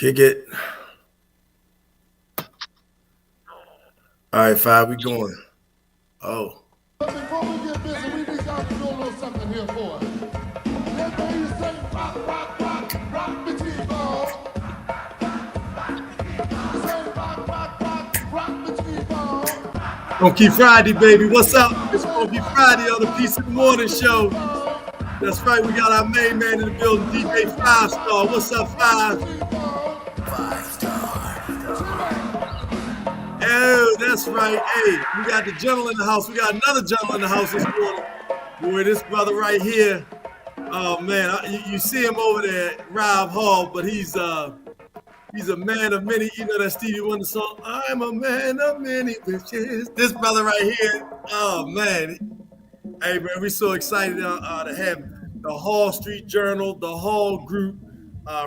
Kick it. All right, Five, we going. Oh. But before we get busy, we need y'all to do a little something here for us. Let me hear you say, rock, rock, rock, rock the T-ball. Say, rock, rock, rock, rock the T-ball. Funky Friday, baby. What's up? It's Funky Friday on the Peace of the Morning Show. That's right, we got our main man in the building, DJ 5 Star. What's up, 5? 5 Star. Oh, that's right. Hey, we got the general in the house. We got another general in the house this morning. Boy, this brother right here. Oh man, you see him over there, Rob Hall, but he's a man of many. You know that Stevie Wonder song, I'm a man of many wishes. This brother right here. Oh man. Hey man, we're so excited to have the Hall Street Journal, the Hall Group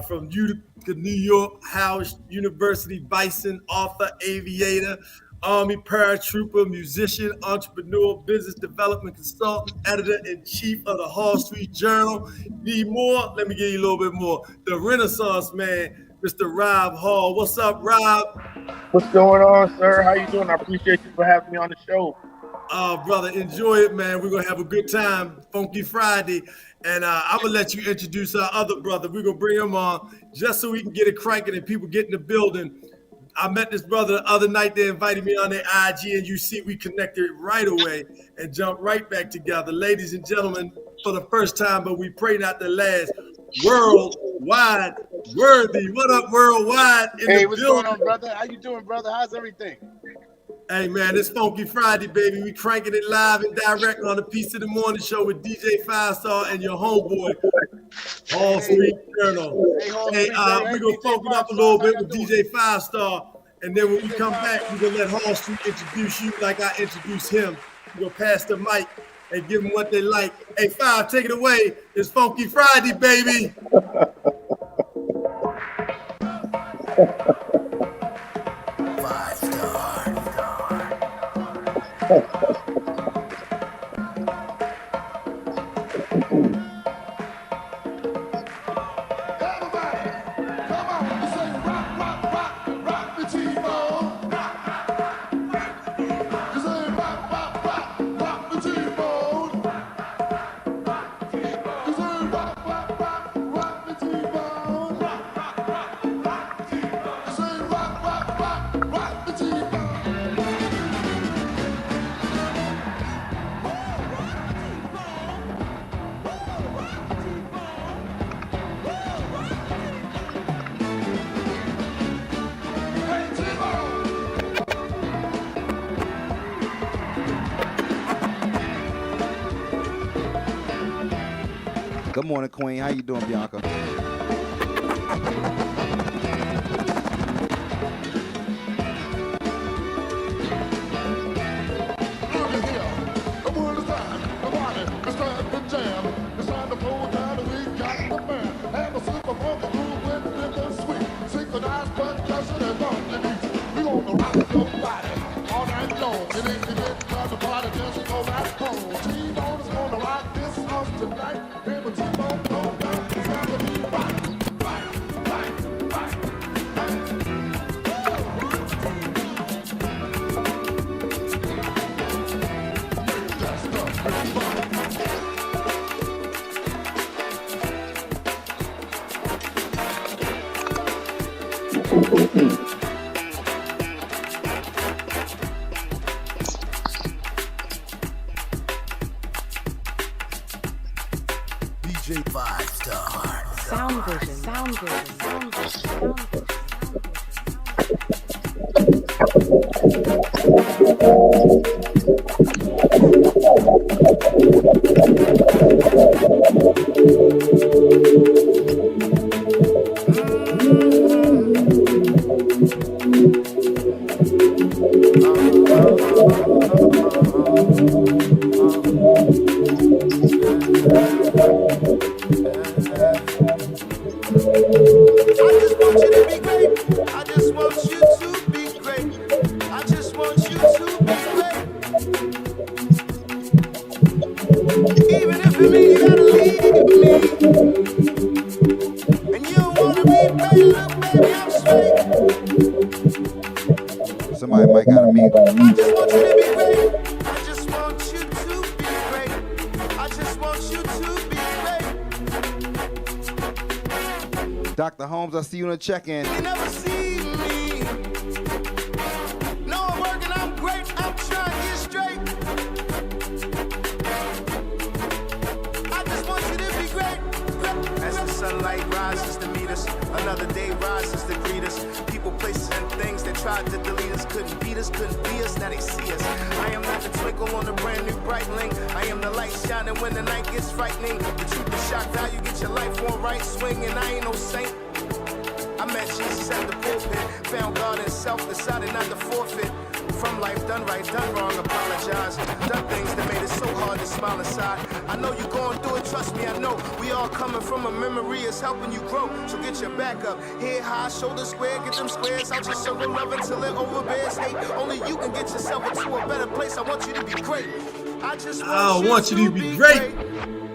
from Utica, New York, Howard University, Bison, author, aviator, Army paratrooper, musician, entrepreneur, business development consultant, editor-in-chief of the Hall Street Journal. Need more? Let me give you a little bit more. The Renaissance man, Mr. Rob Hall. What's up, Rob? What's going on, sir? How you doing? I appreciate you for having me on the show. Brother, enjoy it, man. We're going to have a good time. Funky Friday. And I'm going to let you introduce our other brother. We're going to bring him on just so we can get it cranking and people get in the building. I met this brother the other night. They invited me on their IG, and you see we connected right away and jumped right back together. Ladies and gentlemen, for the first time, but we pray not the last, Worldwide Worthy. What up, Worldwide? Hey, what's going on, brother? How you doing, brother? How's everything? Hey man, it's Funky Friday, baby. We cranking it live and direct on the Peace of the Morning Show with DJ 5 Star and your homeboy, Hall Street Journal. Hey, we're gonna funk it up a little bit with DJ 5 Star, and then when we come back, we're gonna let Hall Street introduce you like I introduced him. We're gonna pass the mic and give them what they like. Hey, 5, take it away. It's Funky Friday, baby. Good morning, Queen. How you doing, Bianca? DJ 5 Star. Sound vision. Even if it means you gotta leave me, and you don't wanna be baby, look, baby, I'm Somebody might got to mute. I just want you to be great. I just want you to be great. I just want you to be great. Dr. Holmes, I see you in the check-in. You never see me. No, I'm working, I'm great. I'm trying to get straight. I just want you to be great. As the sunlight rises to meet us, another day rises to greet us. People, places, and things that tried to delete us couldn't beat us, couldn't be us. Now they see us. I am not the twinkle on the brand new bright link. I am the light shining when the night gets frightening. The truth is shock value, get your life on right swing, and I ain't no saint. I met Jesus at the pulpit, found God in self, decided not to forfeit. From life done right, done wrong, apologize. Done things that made it so hard to smile aside. I know you're going through it, trust me, I know. We all coming from a memory, it's helping you grow. So get your back up, head high, shoulder square, get them squares out your circle love until it overbears hate. Only you can get yourself into a better place. I want you to be great. I just want you to be great.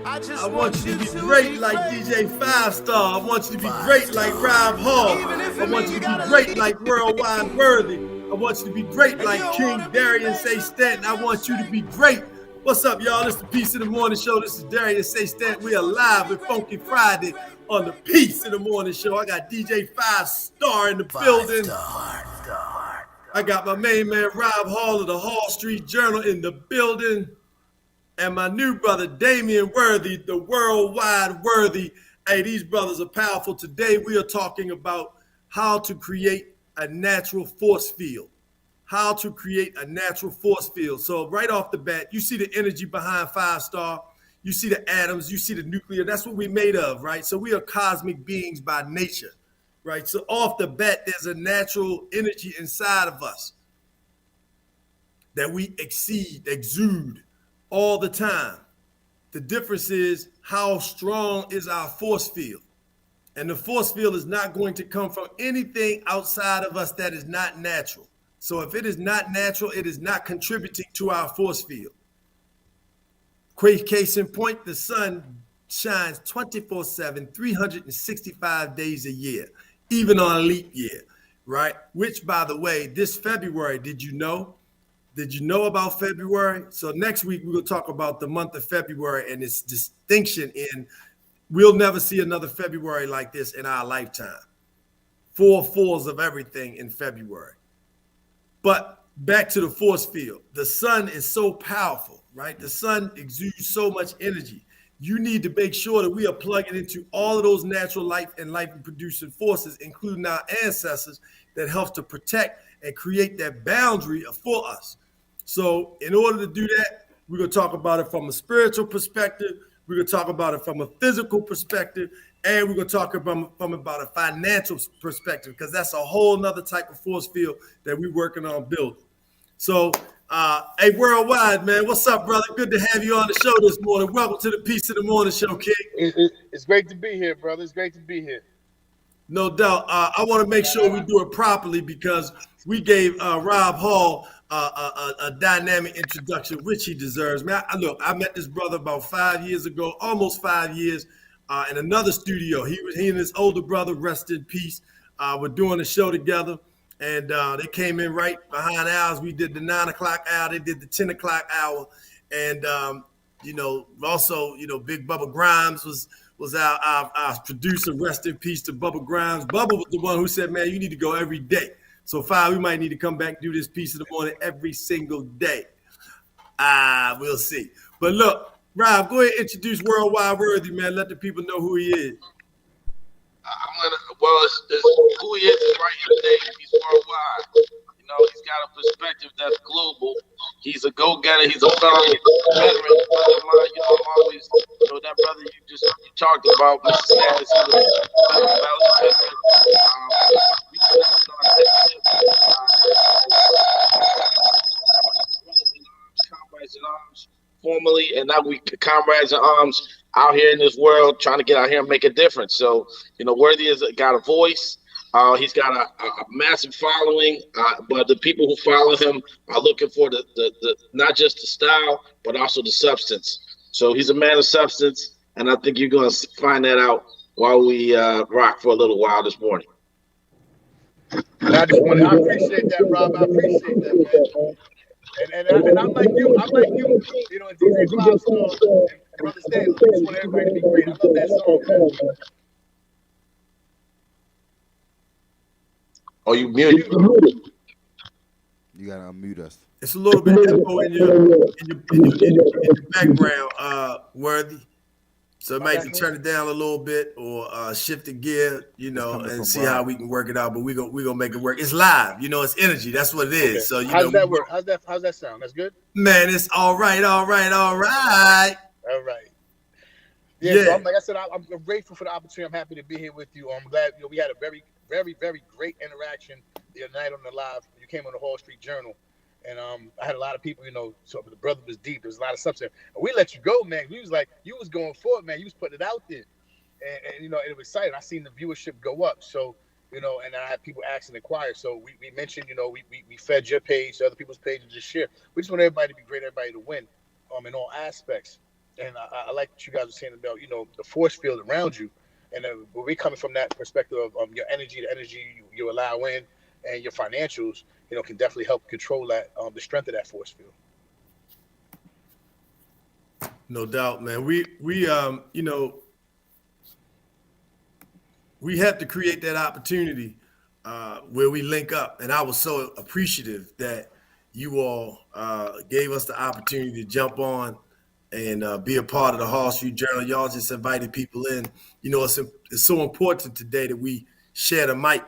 I want you to be great like DJ 5 Star. I want you to be great like Rob Hall. I want you to be great like Worldwide Worthy. I want you to be great like King Darius A. Stanton. I want you to be great. What's up, y'all? This is the Peace in the Morning Show. This is Darius A. Stanton. We are live with Funky Friday on the Peace in the Morning Show. I got DJ 5 Star in the building. I got my main man Rob Hall of the Hall Street Journal in the building. And my new brother, Damian Worthy, the Worldwide Worthy. Hey, these brothers are powerful. Today, we are talking about how to create a natural force field. How to create a natural force field. So right off the bat, you see the energy behind 5 Star. You see the atoms. You see the nuclear. That's what we're made of, right? So we are cosmic beings by nature, right? So off the bat, there's a natural energy inside of us that we exude all the time. The difference is how strong is our force field. And the force field is not going to come from anything outside of us that is not natural. So if it is not natural, it is not contributing to our force field. Case in point, the sun shines 24/7, 365 days a year, even on a leap year, right? Which, by the way, this February, did you know? Did you know about February? So next week, we're going to talk about the month of February and its distinction in we'll never see another February like this in our lifetime. 4 fours of everything in February. But back to the force field. The sun is so powerful, right? The sun exudes so much energy. You need to make sure that we are plugging into all of those natural life and life-producing forces, including our ancestors, that helps to protect and create that boundary for us. So in order to do that, we're going to talk about it from a spiritual perspective. We're going to talk about it from a physical perspective. And we're going to talk about a financial perspective, because that's a whole nother type of force field that we're working on building. So, hey, Worldwide, man, what's up, brother? Good to have you on the show this morning. Welcome to the Peace in the Morning Show, King. It's great to be here, brother. It's great to be here. No doubt. I want to make sure we do it properly, because we gave Rob Hall a dynamic introduction, which he deserves. Man, look, I met this brother about 5 years ago, almost 5 years, in another studio. He and his older brother, rest in peace, were doing a show together, and they came in right behind ours. We did the 9 o'clock hour. They did the 10 o'clock hour, and also, Big Bubba Grimes was our producer. Rest in peace to Bubba Grimes. Bubba was the one who said, man, you need to go every day. So, we might need to come back and do this Peace in the Morning every single day. We'll see. But look, Rob, go ahead and introduce Worldwide Worthy, man. Let the people know who he is. It's who he is right here today. He's worldwide. He's got a perspective that's global. He's a go-getter. He's a fellow veteran. Brother of mine, I'm always, that brother you talked about, Mr. Status, he was a veteran. We connected on comrades in arms formally, and now we comrades in arms out here in this world trying to get out here and make a difference. So, Worthy has got a voice. He's got a massive following, but the people who follow him are looking for the not just the style, but also the substance. So he's a man of substance, and I think you're going to find that out while we rock for a little while this morning. And I appreciate that, Rob. I appreciate that, man. And I'm like you, you know, and DJ Cloud song and Brother Stan, I just want everybody to be great. I love that song, man. Oh, you muted. You gotta unmute us. It's a little bit echo in your background, Worthy. So it might turn it down a little bit or shift the gear, you know, and see how we can work it out. But we're gonna make it work. It's live, you know, it's energy. That's what it is. Okay. So how's that work? How's that sound? That's good? Man, it's all right. All right. Yeah. So like I said, I'm grateful for the opportunity. I'm happy to be here with you. I'm glad we had a very, very, very great interaction the other night on the live. You came on the Hall Street Journal. And I had a lot of people, you know, so the brother was deep. There was a lot of substance. And we let you go, man. We was like, you was going for it, man. You was putting it out there. And you know, it was exciting. I seen the viewership go up. So, you know, and I had people asking the choir. So we mentioned, you know, we fed your page to other people's page and just share. We just want everybody to be great, everybody to win in all aspects. And I like what you guys were saying about, you know, the force field around you. And when we coming from that perspective of your energy, the energy you allow in, and your financials, you know, can definitely help control that, the strength of that force field. No doubt, man. We you know, we have to create that opportunity where we link up. And I was so appreciative that you all gave us the opportunity to jump on and be a part of the Hall Street Journal. Y'all just invited people in. You know, it's so important today that we share the mic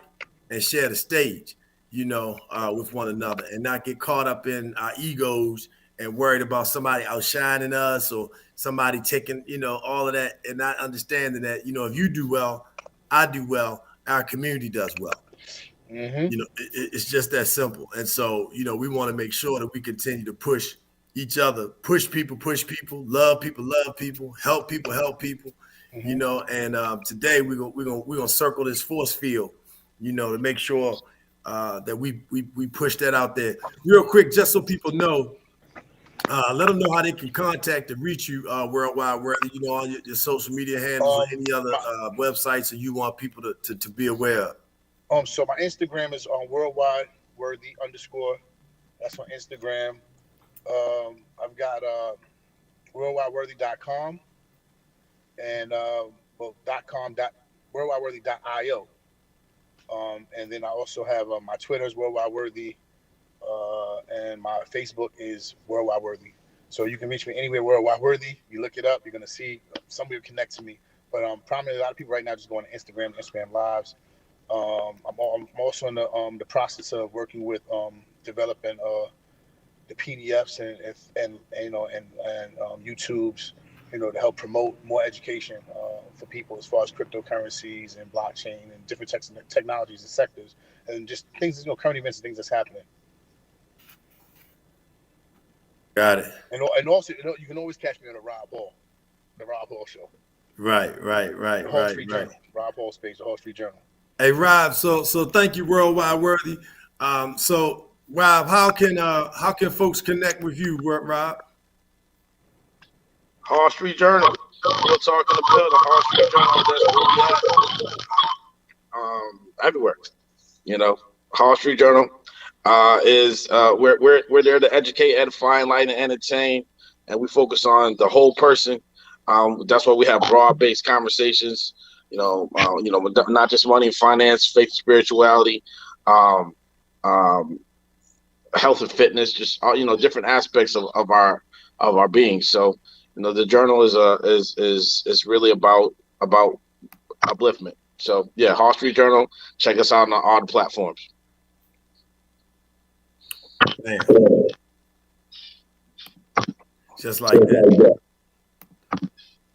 and share the stage, you know, with one another and not get caught up in our egos and worried about somebody outshining us or somebody taking, you know, all of that and not understanding that, you know, if you do well, I do well, our community does well. Mm-hmm. You know, it's just that simple. And so, you know, we want to make sure that we continue to push each other, push people, love people, help people. Mm-hmm. You know, and today we're gonna circle this force field, you know, to make sure that we push that out there. Real quick, just so people know, let them know how they can contact and reach you worldwide, Worthy, you know, on your social media handles or any other websites that you want people to be aware of. So my Instagram is on worldwide worthy _. That's on Instagram. I've got worldwideworthy.com and worldwideworthy.io. And then I also have my Twitter is Worldwide Worthy, and my Facebook is Worldwide Worthy. So you can reach me anywhere Worldwide Worthy. You look it up, you're gonna see somebody will connect to me. But prominently, a lot of people right now just going to Instagram Lives. I'm also in the process of working with developing the PDFs and you know and YouTubes, you know, to help promote more education for people as far as cryptocurrencies and blockchain and different technologies and sectors and just things, you know, current events and things that's happening. Got it. And also, you know, you can always catch me on the Rob Hall Show. Right. The Hall Street Journal. Rob Hall's page, the Hall Street Journal. Hey, Rob. So thank you, Worldwide Worthy. So Rob, how can folks connect with you, Rob? Hall Street Journal. We'll talk in the building. Hall Street Journal. That's where we at. Everywhere. You know, Hall Street Journal is we're there to educate, edify, enlighten, and entertain, and we focus on the whole person. That's why we have broad-based conversations. You know, not just money and finance, faith, and spirituality, health and fitness, just you know, different aspects of our being. So, you know, the journal is really about upliftment. So yeah, Hall Street Journal. Check us out on all the platforms. Man. Just like that.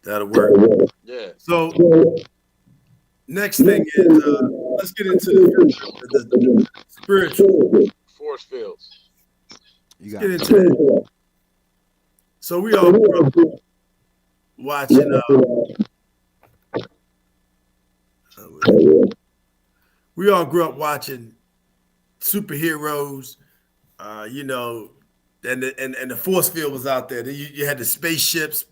That'll work. Yeah. So next thing is let's get into the spiritual force fields. You got get into that. So we all grew up watching superheroes, you know, and the force field was out there. You had the spaceships,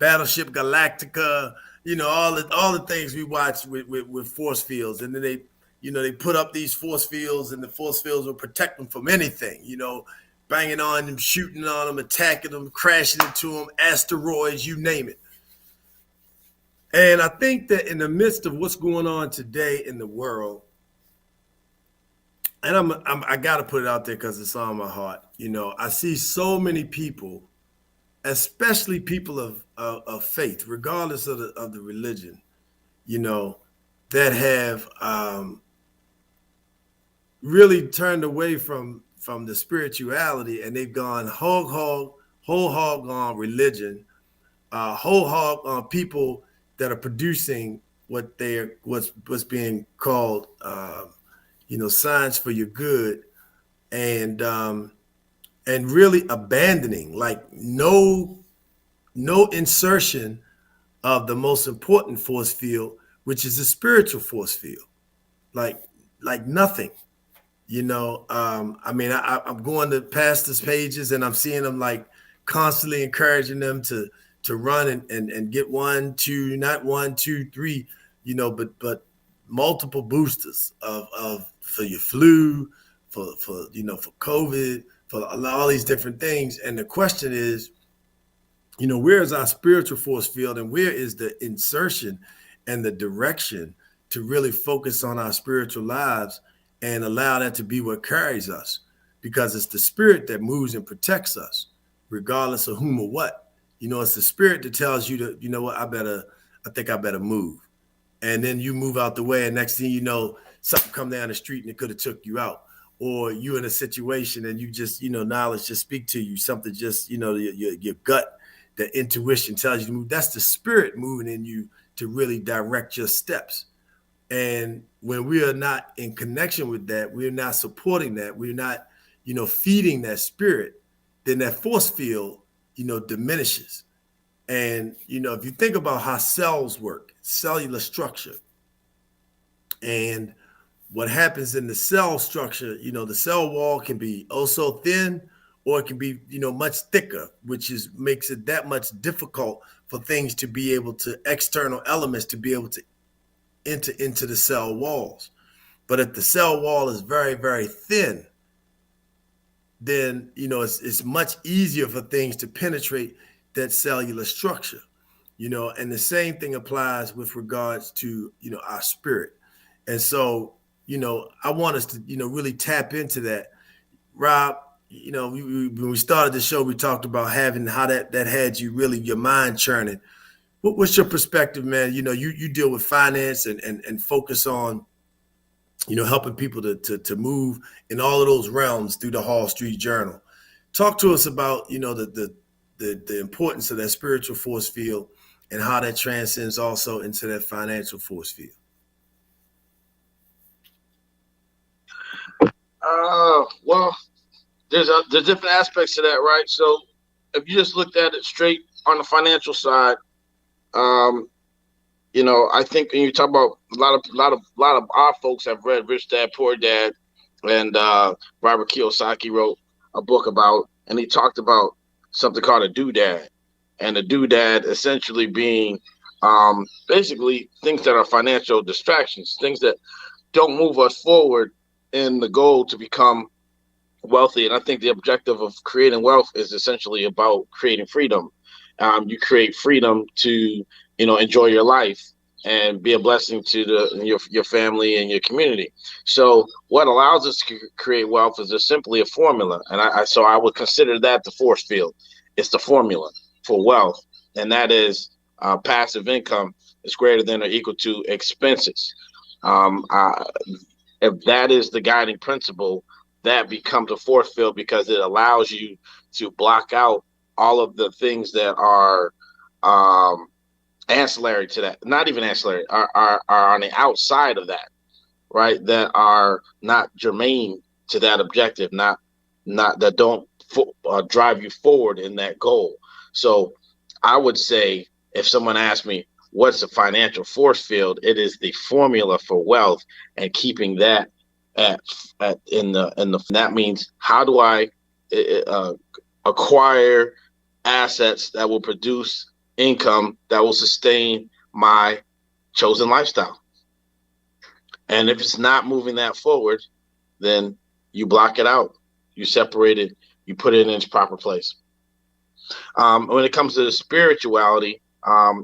Battleship Galactica, you know, all the things we watched with force fields, and then they put up these force fields, and the force fields will protect them from anything, banging on them, shooting on them, attacking them, crashing into them, asteroids, you name it. And I think that in the midst of what's going on today in the world, and I got to put it out there because it's on my heart, I see so many people, especially people of faith, regardless of the religion, that have really turned away from the spirituality, and they've gone whole hog on religion, whole hog on people that are producing what's being called science for your good, and really abandoning, like no insertion of the most important force field, which is the spiritual force field, like nothing. I'm going to pastors' pages, and I'm seeing them like constantly encouraging them to run and get 1, 2, not 1, 2, 3, but multiple boosters of for your flu, for COVID, for all these different things. And the question is, where is our spiritual force field, and where is the insertion and the direction to really focus on our spiritual lives and allow that to be what carries us? Because it's the spirit that moves and protects us, regardless of whom or what. It's the spirit that tells you to, I think I better move. And then you move out the way, and next thing you know, something come down the street and it could have took you out. Or you in a situation and you just, knowledge just speak to you. Something just, your gut, the intuition tells you to move. That's the spirit moving in you to really direct your steps. And when we are not in connection with that, we're not supporting that, we're not, feeding that spirit, then that force field, diminishes. And, if you think about how cells work, cellular structure, and what happens in the cell structure, the cell wall can be oh so thin, or it can be, much thicker, which makes it that much difficult for things to be able to, external elements to be able to enter into the cell walls. But if the cell wall is very, very thin, then, it's much easier for things to penetrate that cellular structure, and the same thing applies with regards to, our spirit. And so, I want us to, really tap into that. Rob, when we started the show, we talked about having how that had you really, your mind churning. What's your perspective, man? You deal with finance and focus on, helping people to move in all of those realms through the Hall Street Journal. Talk to us about, the importance of that spiritual force field and how that transcends also into that financial force field. Well, there's different aspects to that, right? So if you just looked at it straight on the financial side, I think when you talk about a lot of our folks have read Rich Dad Poor Dad, and Robert Kiyosaki wrote a book about, and he talked about something called a doodad, and a doodad essentially being basically things that are financial distractions, things that don't move us forward in the goal to become wealthy. And I think the objective of creating wealth is essentially about creating freedom. You create freedom to, enjoy your life and be a blessing to your family and your community. So what allows us to create wealth is just simply a formula. And so I would consider that the force field. It's the formula for wealth. And that is passive income is greater than or equal to expenses. If that is the guiding principle, that becomes a force field because it allows you to block out all of the things that are ancillary to that, not even ancillary, are on the outside of that, right? That are not germane to that objective, not that don't drive you forward in that goal. So I would say, if someone asked me, what's a financial force field? It is the formula for wealth, and keeping that that means, how do I acquire assets that will produce income that will sustain my chosen lifestyle? And if it's not moving that forward, then you block it out. You separate it. You put it in its proper place. When it comes to the spirituality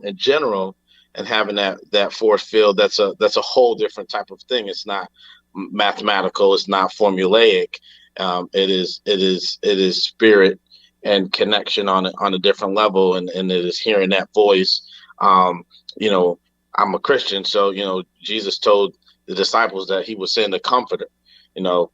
in general and having that force field, that's a whole different type of thing. It's not mathematical. It's not formulaic. It is spirit and connection on a different level, and it is hearing that voice. You know, I'm a Christian, so you know Jesus told the disciples that he would send a comforter. You know,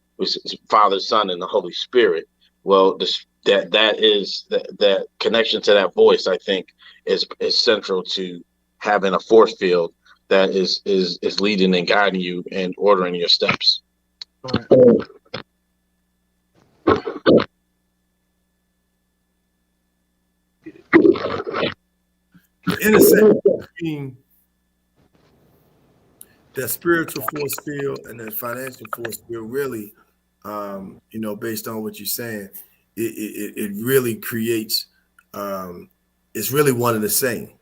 Father, Son, and the Holy Spirit. Well, that connection to that voice, I think, is central to having a force field that is leading and guiding you and ordering your steps. The intersection between that spiritual force field and that financial force field really, you know, based on what you're saying, it really creates, it's really one and the same,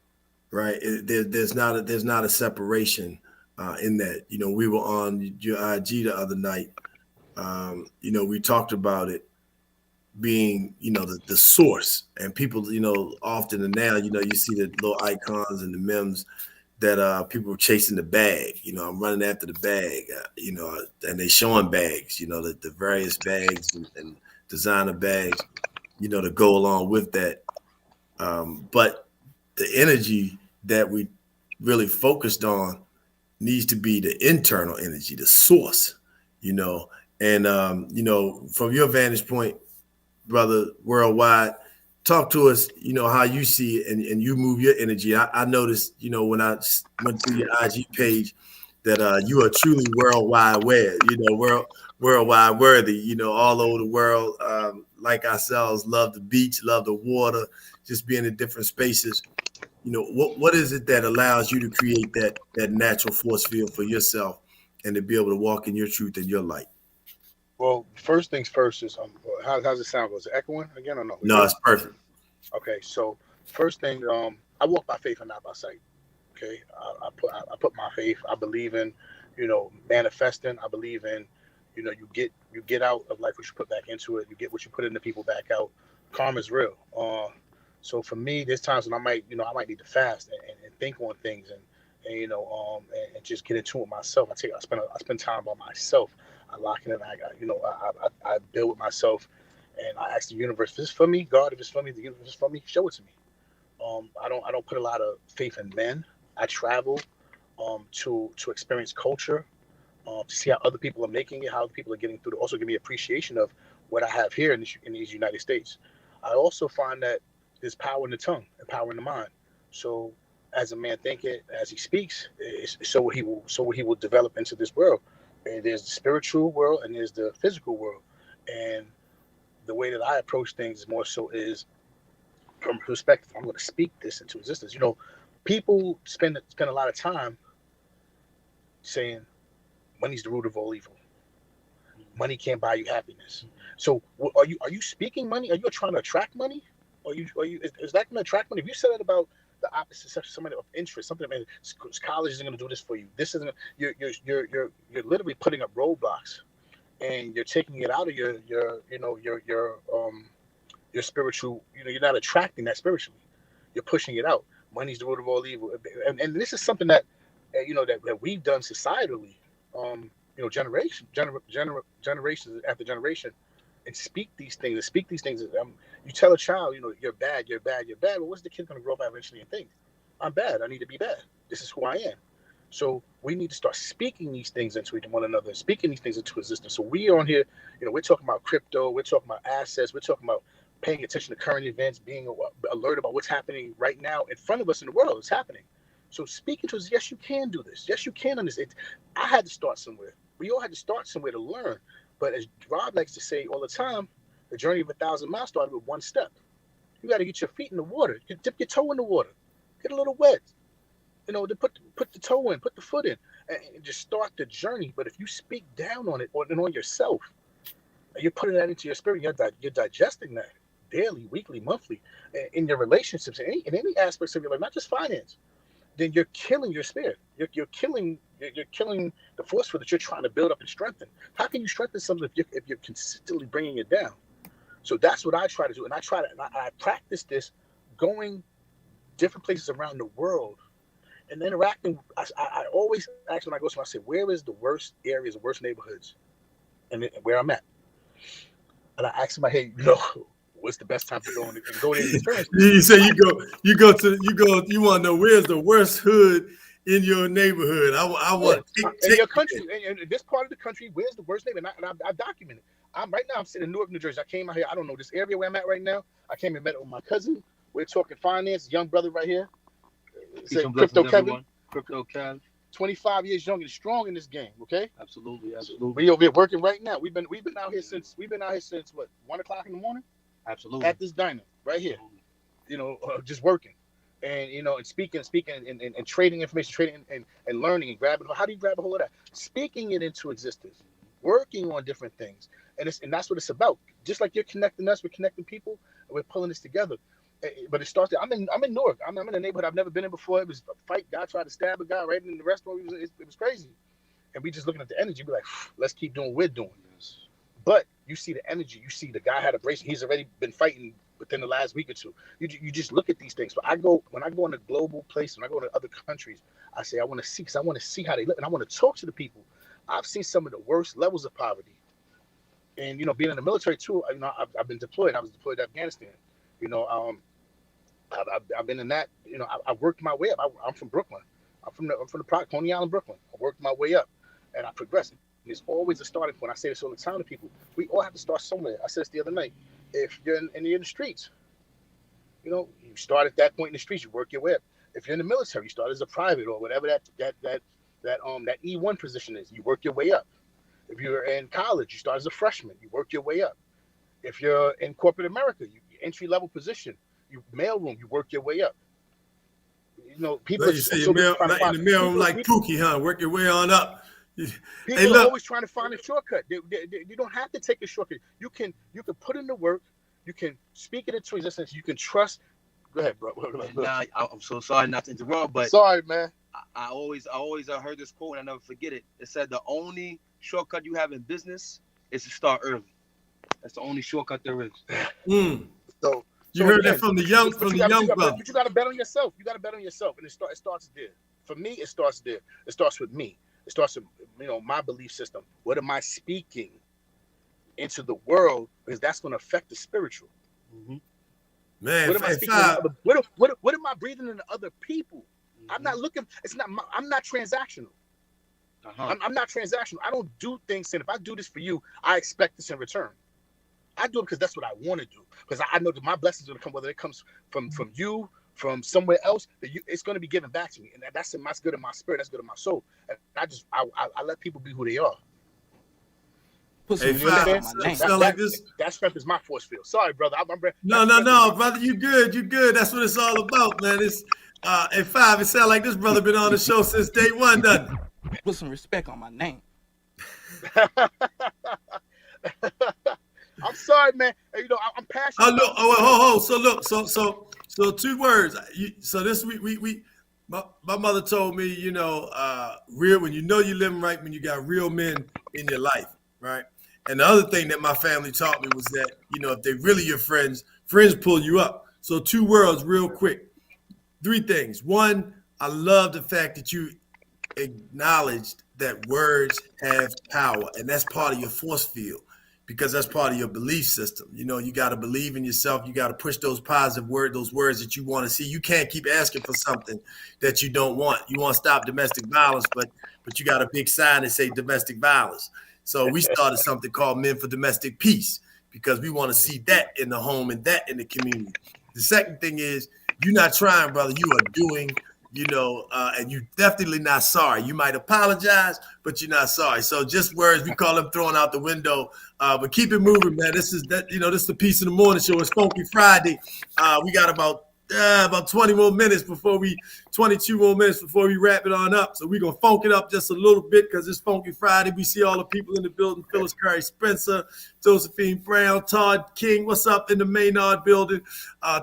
right? There's not a separation in that. You know, we were on your IG the other night. You know, we talked about it being, you know, the source, and people, you know, often and now, you know, you see the little icons and the memes that people are chasing the bag. You know, I'm running after the bag, you know, and they showing bags, you know, the various bags and designer bags, you know, to go along with that. But the energy that we really focused on needs to be the internal energy, the source, you know. And, you know, from your vantage point, brother, worldwide, talk to us, you know, how you see it and you move your energy. I noticed, you know, when I went through your IG page that you are truly worldwide aware, you know, worldwide worthy, you know, all over the world, like ourselves, love the beach, love the water, just being in different spaces. You know, what is it that allows you to create that natural force field for yourself and to be able to walk in your truth and your light? Well, first things first is how's it sound? Was it echoing again or no? No, it's perfect. Okay, so first thing, I walk by faith and not by sight. Okay, I put my faith. I believe in, you know, manifesting. I believe in, you know, you get out of life what you put back into it. You get what you put into people back out. Karma is real. So for me, there's times when I might need to fast and think on things and you know and just get into it myself. I spend time by myself. I lock in and I build with myself, and I ask the universe, if it's for me, God, if it's for me, the universe is for me, show it to me. I don't put a lot of faith in men. I travel to experience culture, to see how other people are making it, how other people are getting through, to also give me appreciation of what I have here in these United States. I also find that there's power in the tongue and power in the mind. So as a man thinketh, as he speaks, so he will develop into this world. And there's the spiritual world and there's the physical world. And the way that I approach things more so is from perspective, I'm going to speak this into existence. You know, people spend a lot of time saying money's the root of all evil. Money can't buy you happiness. So are you speaking money? Are you trying to attract money? Is that going to attract money? If you said it about the opposite sex, somebody of interest, something, I mean, college isn't going to do this for you. This isn't. You're literally putting up roadblocks, and you're taking it out of your spiritual. You know, you're not attracting that spiritually. You're pushing it out. Money's the root of all evil, and this is something that that we've done societally. Generation after generation, and speak these things. You tell a child, you know, you're bad. But what's the kid going to grow up eventually and think? I'm bad. I need to be bad. This is who I am. So we need to start speaking these things into one another, speaking these things into existence. So we on here, you know, we're talking about crypto, we're talking about assets, we're talking about paying attention to current events, being alert about what's happening right now in front of us in the world. It's happening. So speaking to us, yes, you can do this. Yes, you can understand. I had to start somewhere. We all had to start somewhere to learn. But as Rob likes to say all the time, the journey of 1,000 miles started with one step. You got to get your feet in the water. You dip your toe in the water. Get a little wet. You know, to put the toe in, put the foot in, and just start the journey. But if you speak down on it and on yourself, you're putting that into your spirit. You're digesting that daily, weekly, monthly, in your relationships, in any aspects of your life, not just finance. Then you're killing your spirit. You're killing You're killing the force field that you're trying to build up and strengthen. How can you strengthen something if you're consistently bringing it down? So that's what I try to do, and I practice this, going different places around the world and interacting. I always ask when I go somewhere, I say, where is the worst areas, the worst neighborhoods, and where I'm at? And I ask somebody, hey, what's the best time to go and go there and experience? You say you want to know where's the worst hood in your neighborhood. I want in your country, in this part of the country, where's the worst neighborhood? And I document it. Right now I'm sitting in Newark, New Jersey. I came out here. I don't know this area where I'm at right now. I came and met with my cousin. We're talking finance. Young brother right here. Crypto Kevin. Crypto Kev. 25 years young and strong in this game. Okay. Absolutely. We over here working right now. We've been out here since what, 1 o'clock in the morning. Absolutely. At this diner right here. Just working, and and speaking and trading information, and learning and grabbing. How do you grab a hold of that? Speaking it into existence. Working on different things, and that's what it's about. Just like you're connecting us, we're connecting people, and we're pulling this together. But it starts there. I'm in Newark. I'm in a neighborhood I've never been in before. It was a fight. Guy tried to stab a guy right in the restaurant. It was crazy, and we just looking at the energy. Be like, let's keep doing what we're doing. But you see the energy. You see the guy had a brace. He's already been fighting within the last week or two. You just look at these things. So when I go in a global place, when I go to other countries, I say I want to see, because I want to see how they live, and I want to talk to the people. I've seen some of the worst levels of poverty, and being in the military too. I've been deployed. I was deployed to Afghanistan. I've been in that. I worked my way up. I'm from Brooklyn. I'm from the Coney Island, Brooklyn. I worked my way up, and I progressed. There's always a starting point. I say this all the time to people. We all have to start somewhere. I said this the other night. If you're in the streets, you start at that point in the streets. You work your way up. If you're in the military, you start as a private or whatever that E1 position is. You work your way up. If you're in college, you start as a freshman. You work your way up. If you're in corporate America, you entry level position. You mailroom. You work your way up. People. Like you say, in the mailroom like Pookie, huh? Work your way on up. People are always trying to find a shortcut. You don't have to take a shortcut. You can put in the work. You can speak it into existence. You can trust. Go ahead, bro. Nah, I'm so sorry not to interrupt, but sorry, man. I always heard this quote and I never forget it. It said the only shortcut you have in business is to start early. That's the only shortcut there is. So you heard that from the young brother. But you got to bet on yourself. You got to bet on yourself, and it starts there. For me, it starts there. It starts with me. It starts with my belief system. What am I speaking into the world? Because that's going to affect the spiritual. Mm-hmm. Man, what am I speaking? What am I breathing into other people? Mm-hmm. I'm not looking. I'm not transactional. Uh-huh. I'm not transactional. I don't do things saying if I do this for you, I expect this in return. I do it because that's what I want to do. Because I know that my blessings are going to come, whether it comes from you, from somewhere else, it's going to be given back to me, and that's good in my spirit. That's good in my soul. And I let people be who they are. Hey, that strength is my force field. Sorry, brother. No, brother. You good. That's what it's all about, man. It's at 5. It sounds like this brother been on the show since day one, doesn't it? Put some respect on my name. I'm sorry, man. I'm passionate. So 2 words. So this we my mother told me, real when you're living right, when you got real men in your life, right? And the other thing that my family taught me was that, if they really your friends pull you up. So 2 words real quick. 3 things. 1, I love the fact that you acknowledged that words have power, and that's part of your force field, because that's part of your belief system. You got to believe in yourself. You got to push those positive words, those words that you want to see. You can't keep asking for something that you don't want. You want to stop domestic violence, but you got a big sign that say domestic violence. So we started something called Men for Domestic Peace, because we want to see that in the home and that in the community. The second thing is, you're not trying, brother. You are doing, and you're definitely not sorry. You might apologize, but you're not sorry. So just words, we call them throwing out the window. But keep it moving, man. This is the Peace in the Morning show. It's Funky Friday. We got about 22 more minutes before we wrap it on up. So we're going to funk it up just a little bit, because it's Funky Friday. We see all the people in the building: Phyllis Curry Spencer, Josephine Brown, Todd King. What's up in the Maynard building?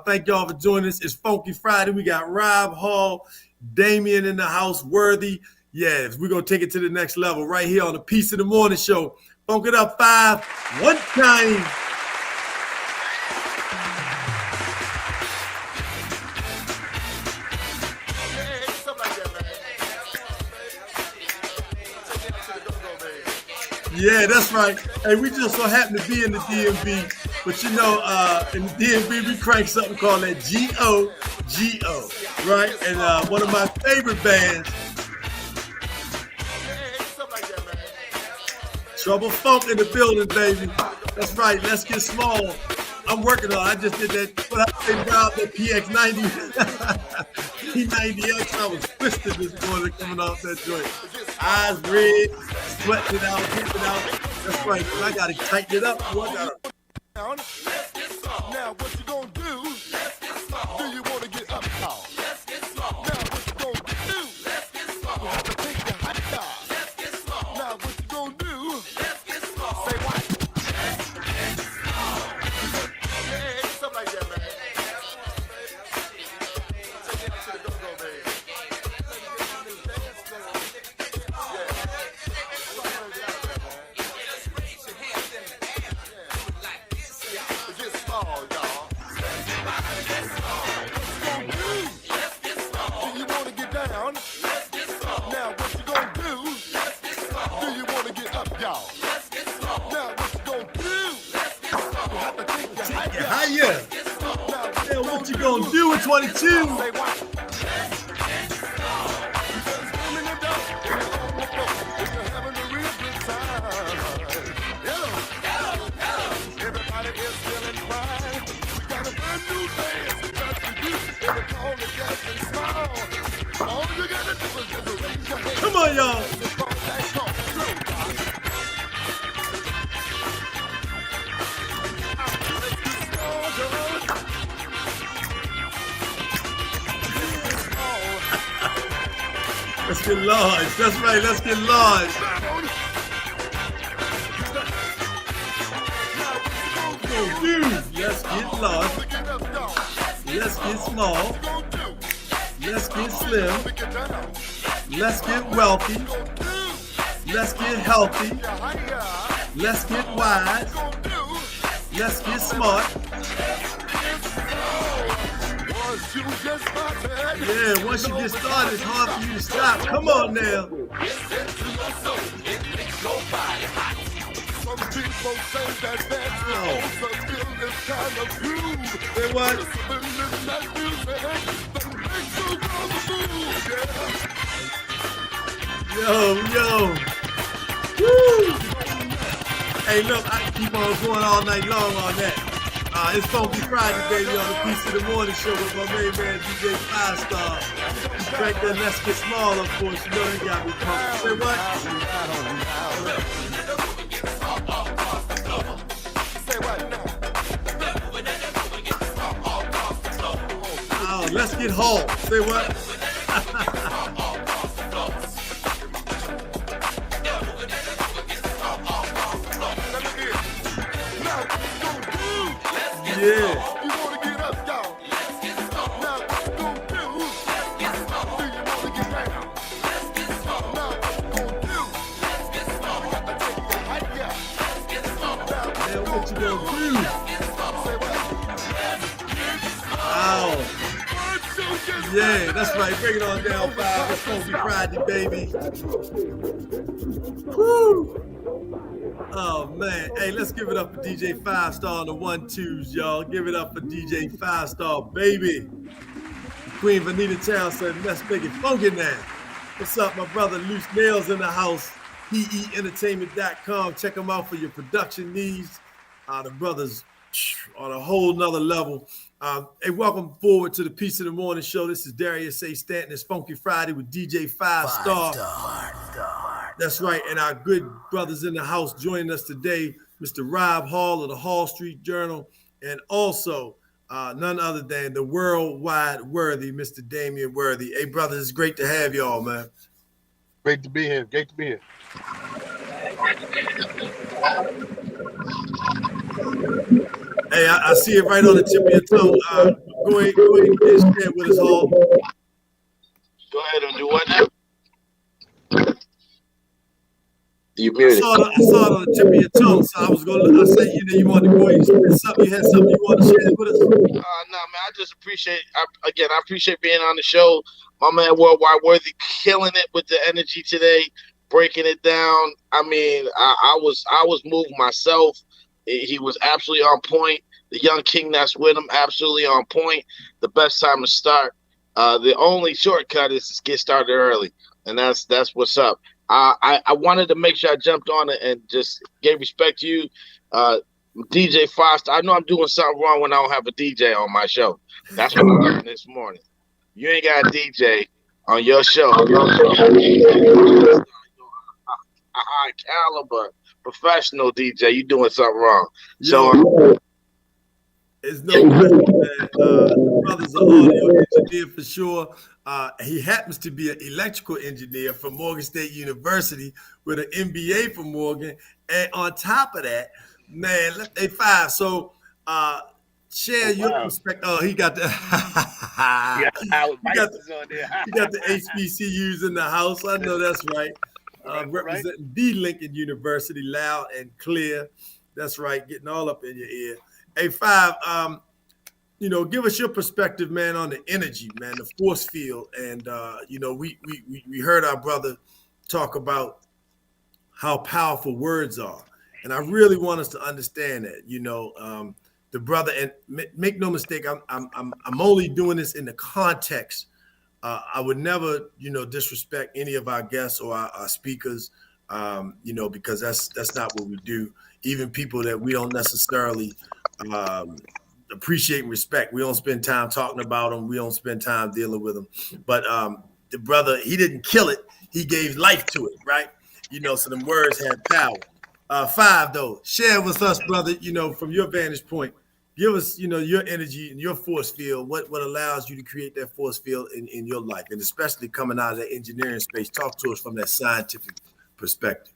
Thank y'all for joining us. It's Funky Friday. We got Rob Hall, Damien in the house, Worthy. Yeah, we're going to take it to the next level right here on the Peace of the Morning Show. Funk it up 5, one time. Yeah, that's right. Hey, we just so happen to be in the DMV, but you know, in the DMV we crank something called that G-O, right? And one of my favorite bands, Trouble Funk in the building, baby. That's right. Let's get small. I'm working on it. I just did that. What I say about that PX90, P90X. I was twisted this morning coming off that joint. Eyes red, sweating it out, getting it out. That's right. I got to tighten it up. Boy, I got to. Now what you gonna do? Do you want to get up, y'all? Now what you gonna do? You have to take your hot dog. Now what you gonna do? Say what? Hey, something like that, man. Take it to the go-go, baby. Yeah. Yeah, what you gonna do in 22? Come on, y'all. Let's get large. That's right. Let's get large. Let's get large. Let's get small. Let's get slim. Let's get wealthy. Let's get healthy. Let's get wise. Let's get smart. Yeah, once you get started, it's hard for you to stop. Come on now. Some people say that that's the this kind of groove. Say what? Yo. Woo! Hey, look, I can keep on going all night long on that. It's Funky Friday, baby, on the Peace of the Morning Show with my main man, DJ 5-Star. Crank that Let's Get Small, of course. You know they got me pumped. Say what? Oh, let's get hauled. Say what? Yeah. You wanna get up, y'all? Now what you gonna do? Do you wanna get down? Now what you gonna do? You gotta take your hot yeah. Yeah, what you gonna do? Ow. Yeah, that's right. Bring it on down, 5. It's Funky Friday, baby. Woo! Oh, man. Hey, let's give it up for DJ 5-Star on the 1-2s, y'all. Give it up for DJ 5-Star, baby. Queen Vanita Townsend, let's make it funky now. What's up, my brother Loose Nails in the house, PEentertainment.com. Check them out for your production needs. The brothers on a whole nother level. Hey, welcome forward to the Peace of the Morning Show. This is Darius A. Stanton. It's Funky Friday with DJ 5-Star. That's right, and our good brothers in the house joining us today, Mr. Rob Hall of the Hall Street Journal, and also none other than the worldwide worthy, Mr. Damian Worthy. Hey, brothers, it's great to have y'all, man. Great to be here. Great to be here. Hey, I see it right on the tip of your tongue. Go ahead and share with us all. Go ahead and do what now? You I muted. saw it. I saw it on the tip of your tongue, so I was gonna. I say, you wanted to go ahead and spit something. You had something you want to share with us? No, man, I just appreciate. I appreciate being on the show. My man, Worldwide Worthy, killing it with the energy today, breaking it down. I mean, I was moved myself. He was absolutely on point. The young king that's with him, absolutely on point. The best time to start. The only shortcut is to get started early, and that's what's up. I wanted to make sure I jumped on it and just gave respect to you. DJ Foster, I know I'm doing something wrong when I don't have a DJ on my show. That's what I learned this morning. You ain't got a DJ on your show. A high caliber professional DJ. You doing something wrong. Yo, So it's no question, man. The brother's an audio engineer for sure. He happens to be an electrical engineer from Morgan State University with an MBA from Morgan. And on top of that, man, A5. So share your perspective. Oh, he got the Yeah, Howard Vice is on there. he got the HBCUs in the house. I know that's right. Representing the Lincoln University, loud and clear. That's right, getting all up in your ear. A5, give us your perspective, man, on the energy, man, the force field. And, we heard our brother talk about how powerful words are. And I really want us to understand that, the brother, and make no mistake, I'm only doing this in the context. I would never, disrespect any of our guests or our speakers, because that's not what we do. Even people that we don't necessarily appreciate and respect, we don't spend time talking about them. We don't spend time dealing with them. But the brother, he didn't kill it. He gave life to it, right? So the words had power. 5, though, share with us, brother, from your vantage point. Give us, your energy and your force field, what allows you to create that force field in your life, and especially coming out of that engineering space. Talk to us from that scientific perspective.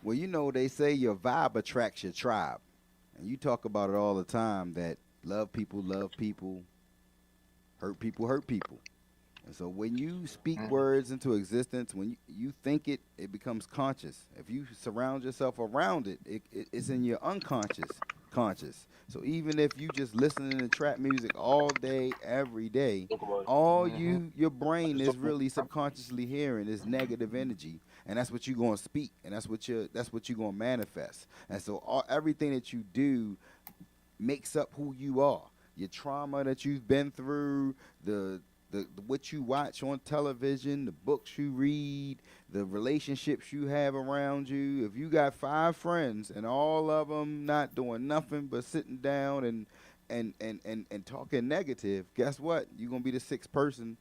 Well, they say your vibe attracts your tribe. And you talk about it all the time that love people, hurt people. And so when you speak words into existence, when you think it, it becomes conscious. If you surround yourself around it, it's in your unconscious conscious. So even if you just listening to trap music all day, every day, all your brain is really subconsciously hearing is negative energy, and that's what you're going to speak, and that's what you're going to manifest. And so everything that you do makes up who you are. Your trauma that you've been through, the what you watch on television, the books you read, the relationships you have around you. If you got 5 friends and all of them not doing nothing but sitting down and talking negative, guess what? You're going to be the 6th person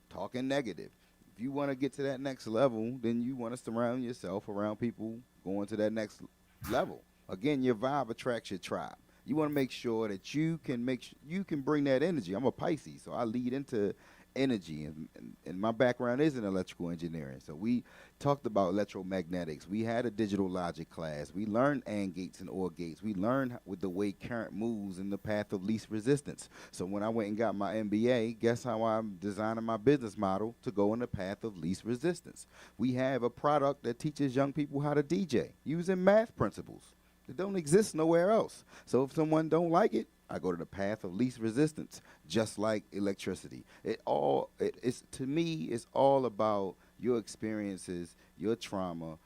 talking negative. If you want to get to that next level, then you want to surround yourself around people going to that next level. Again, your vibe attracts your tribe. You want to make sure that you can bring that energy. I'm a Pisces, so I lead into energy, and my background is in electrical engineering. So we talked about electromagnetics. We had a digital logic class. We learned AND gates and OR gates. We learned with the way current moves in the path of least resistance. So when I went and got my MBA, guess how I'm designing my business model to go in the path of least resistance. We have a product that teaches young people how to DJ using math principles. It don't exist nowhere else. So if someone don't like it, I go to the path of least resistance, just like electricity. To me, it's all about your experiences, your trauma.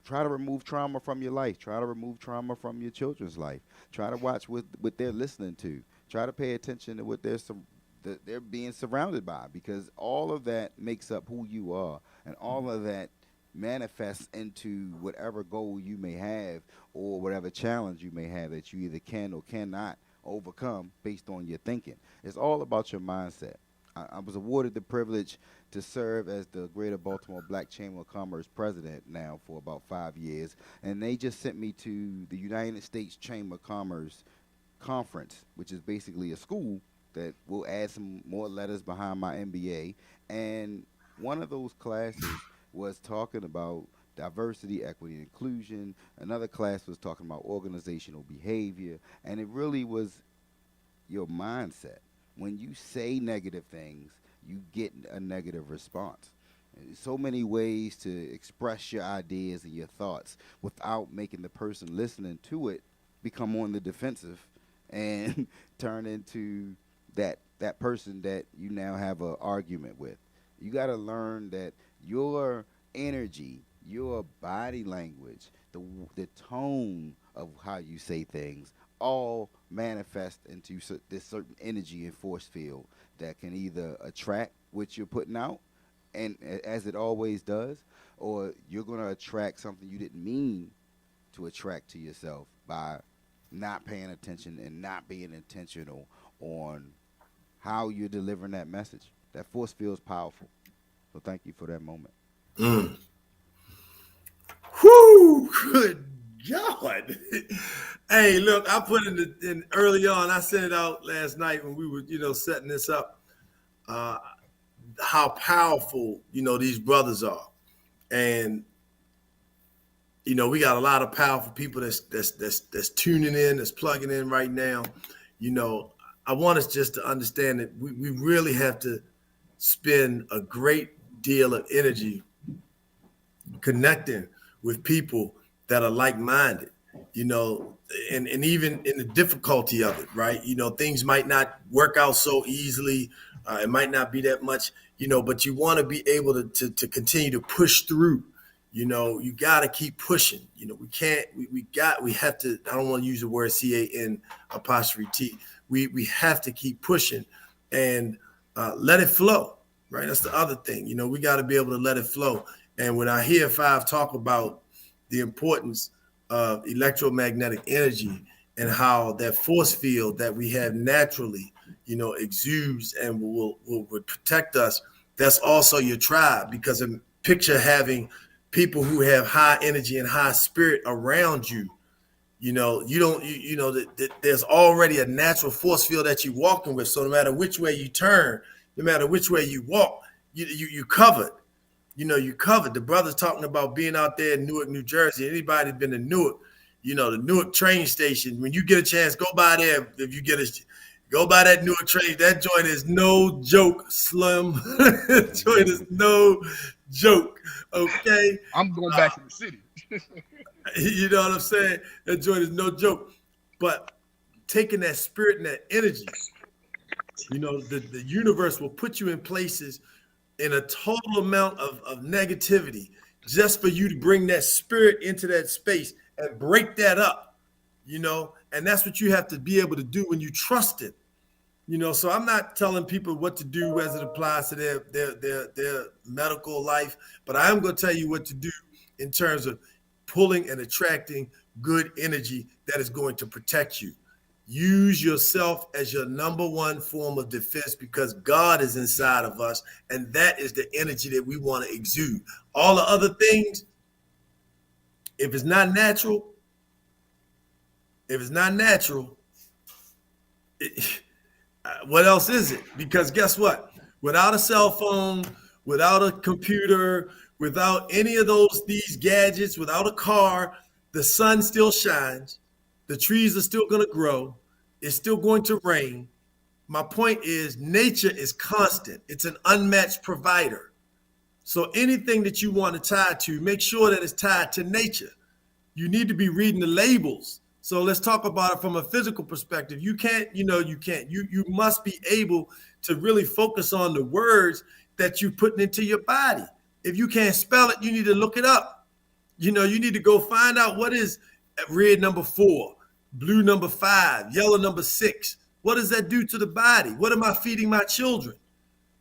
Try to remove trauma from your life. Try to remove trauma from your children's life. Try to watch what they're listening to. Try to pay attention to what they're being surrounded by, because all of that makes up who you are, and all of that manifests into whatever goal you may have or whatever challenge you may have that you either can or cannot overcome based on your thinking. It's all about your mindset. I was awarded the privilege to serve as the Greater Baltimore Black Chamber of Commerce president now for about 5 years, and they just sent me to the United States Chamber of Commerce conference, which is basically a school that will add some more letters behind my MBA. And one of those classes was talking about diversity, equity, and inclusion. Another class was talking about organizational behavior, and it really was your mindset. When you say negative things, you get a negative response. So many ways to express your ideas and your thoughts without making the person listening to it become on the defensive and turn into that person that you now have an argument with. You got to learn that your energy, your body language, the tone of how you say things all manifest into this certain energy and force field that can either attract what you're putting out, and as it always does, or you're going to attract something you didn't mean to attract to yourself by not paying attention and not being intentional on how you're delivering that message. That force field is powerful. So thank you for that moment. Whoo, good God. Hey, look, I put in early on, I sent it out last night when we were, setting this up, how powerful, these brothers are. And, we got a lot of powerful people that's tuning in, that's plugging in right now. I want us just to understand that we really have to spend a great deal of energy connecting with people that are like-minded, and even in the difficulty of it, right? Things might not work out so easily. It might not be that much, but you want to be able to continue to push through. You got to keep pushing. We have to, I don't want to use the word CAN''T. We have to keep pushing and let it flow, right? That's the other thing. We got to be able to let it flow. And when I hear Five talk about the importance of electromagnetic energy and how that force field that we have naturally, exudes and will protect us, that's also your tribe. Because picture having people who have high energy and high spirit around you. There's already a natural force field that you're walking with. So no matter which way you turn, no matter which way you walk, you covered. You covered. The brother's talking about being out there in Newark, New Jersey. Anybody been to Newark, the Newark train station, when you get a chance, go by there. Go by that Newark train. That joint is no joke, Slim. That joint is no joke, okay? I'm going back to the city. You know what I'm saying? That joint is no joke. But taking that spirit and that energy, the universe will put you in places in a total amount of negativity just for you to bring that spirit into that space and break that up, and that's what you have to be able to do when you trust it. So I'm not telling people what to do as it applies to their medical life, but I am going to tell you what to do in terms of pulling and attracting good energy that is going to protect you. Use yourself as your number one form of defense, because God is inside of us, and that is the energy that we want to exude. All the other things, if it's not natural, what else is it? Because guess what? Without a cell phone, without a computer, without any of these gadgets, without a car, the sun still shines. The trees are still going to grow. It's still going to rain. My point is, nature is constant. It's an unmatched provider. So anything that you want to tie to, make sure that it's tied to nature. You need to be reading the labels. So let's talk about it from a physical perspective. You must be able to really focus on the words that you're putting into your body. If you can't spell it, you need to look it up. You need to go find out what is red number 4, blue number 5, yellow number 6. What does that do to the body? What am I feeding my children?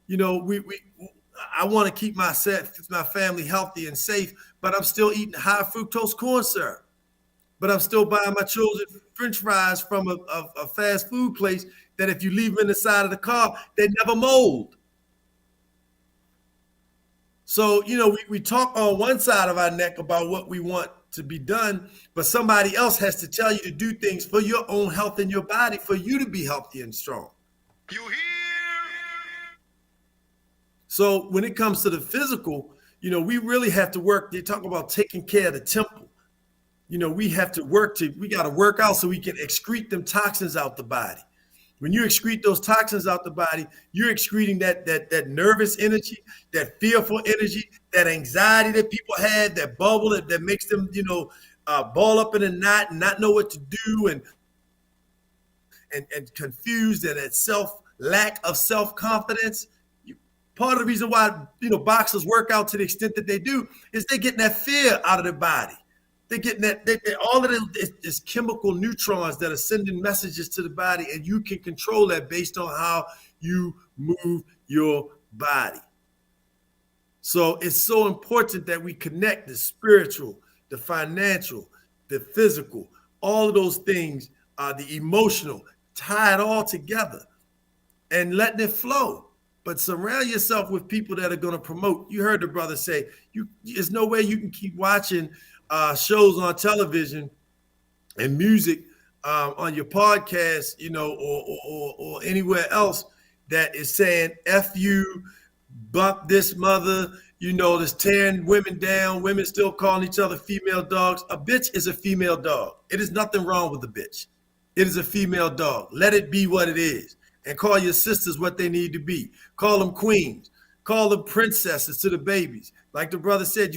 I want to keep my family healthy and safe, but I'm still eating high fructose corn syrup. But I'm still buying my children French fries from a fast food place that if you leave them in the side of the car, they never mold. So, we talk on one side of our neck about what we want to be done, but somebody else has to tell you to do things for your own health and your body for you to be healthy and strong. You hear? So when it comes to the physical, we really have to work. They talk about taking care of the temple. We have to we got to work out so we can excrete them toxins out the body. When you excrete those toxins out the body, you're excreting that nervous energy, that fearful energy, that anxiety that people have, that bubble that makes them, ball up in a knot and not know what to do and confused, and that lack of self-confidence. Part of the reason why boxers work out to the extent that they do is they're getting that fear out of their body. They're getting all of it is chemical neutrons that are sending messages to the body, and you can control that based on how you move your body. So it's so important that we connect the spiritual, the financial, the physical, all of those things, the emotional, tie it all together and letting it flow. But surround yourself with people that are going to promote. You heard the brother say, there's no way you can keep watching shows on television and music on your podcast, or anywhere else that is saying F you, bump this mother, that's tearing women down, women still calling each other female dogs. A bitch is a female dog. It is nothing wrong with a bitch. It is a female dog. Let it be what it is. And call your sisters what they need to be. Call them queens. Call them princesses to the babies. Like the brother said,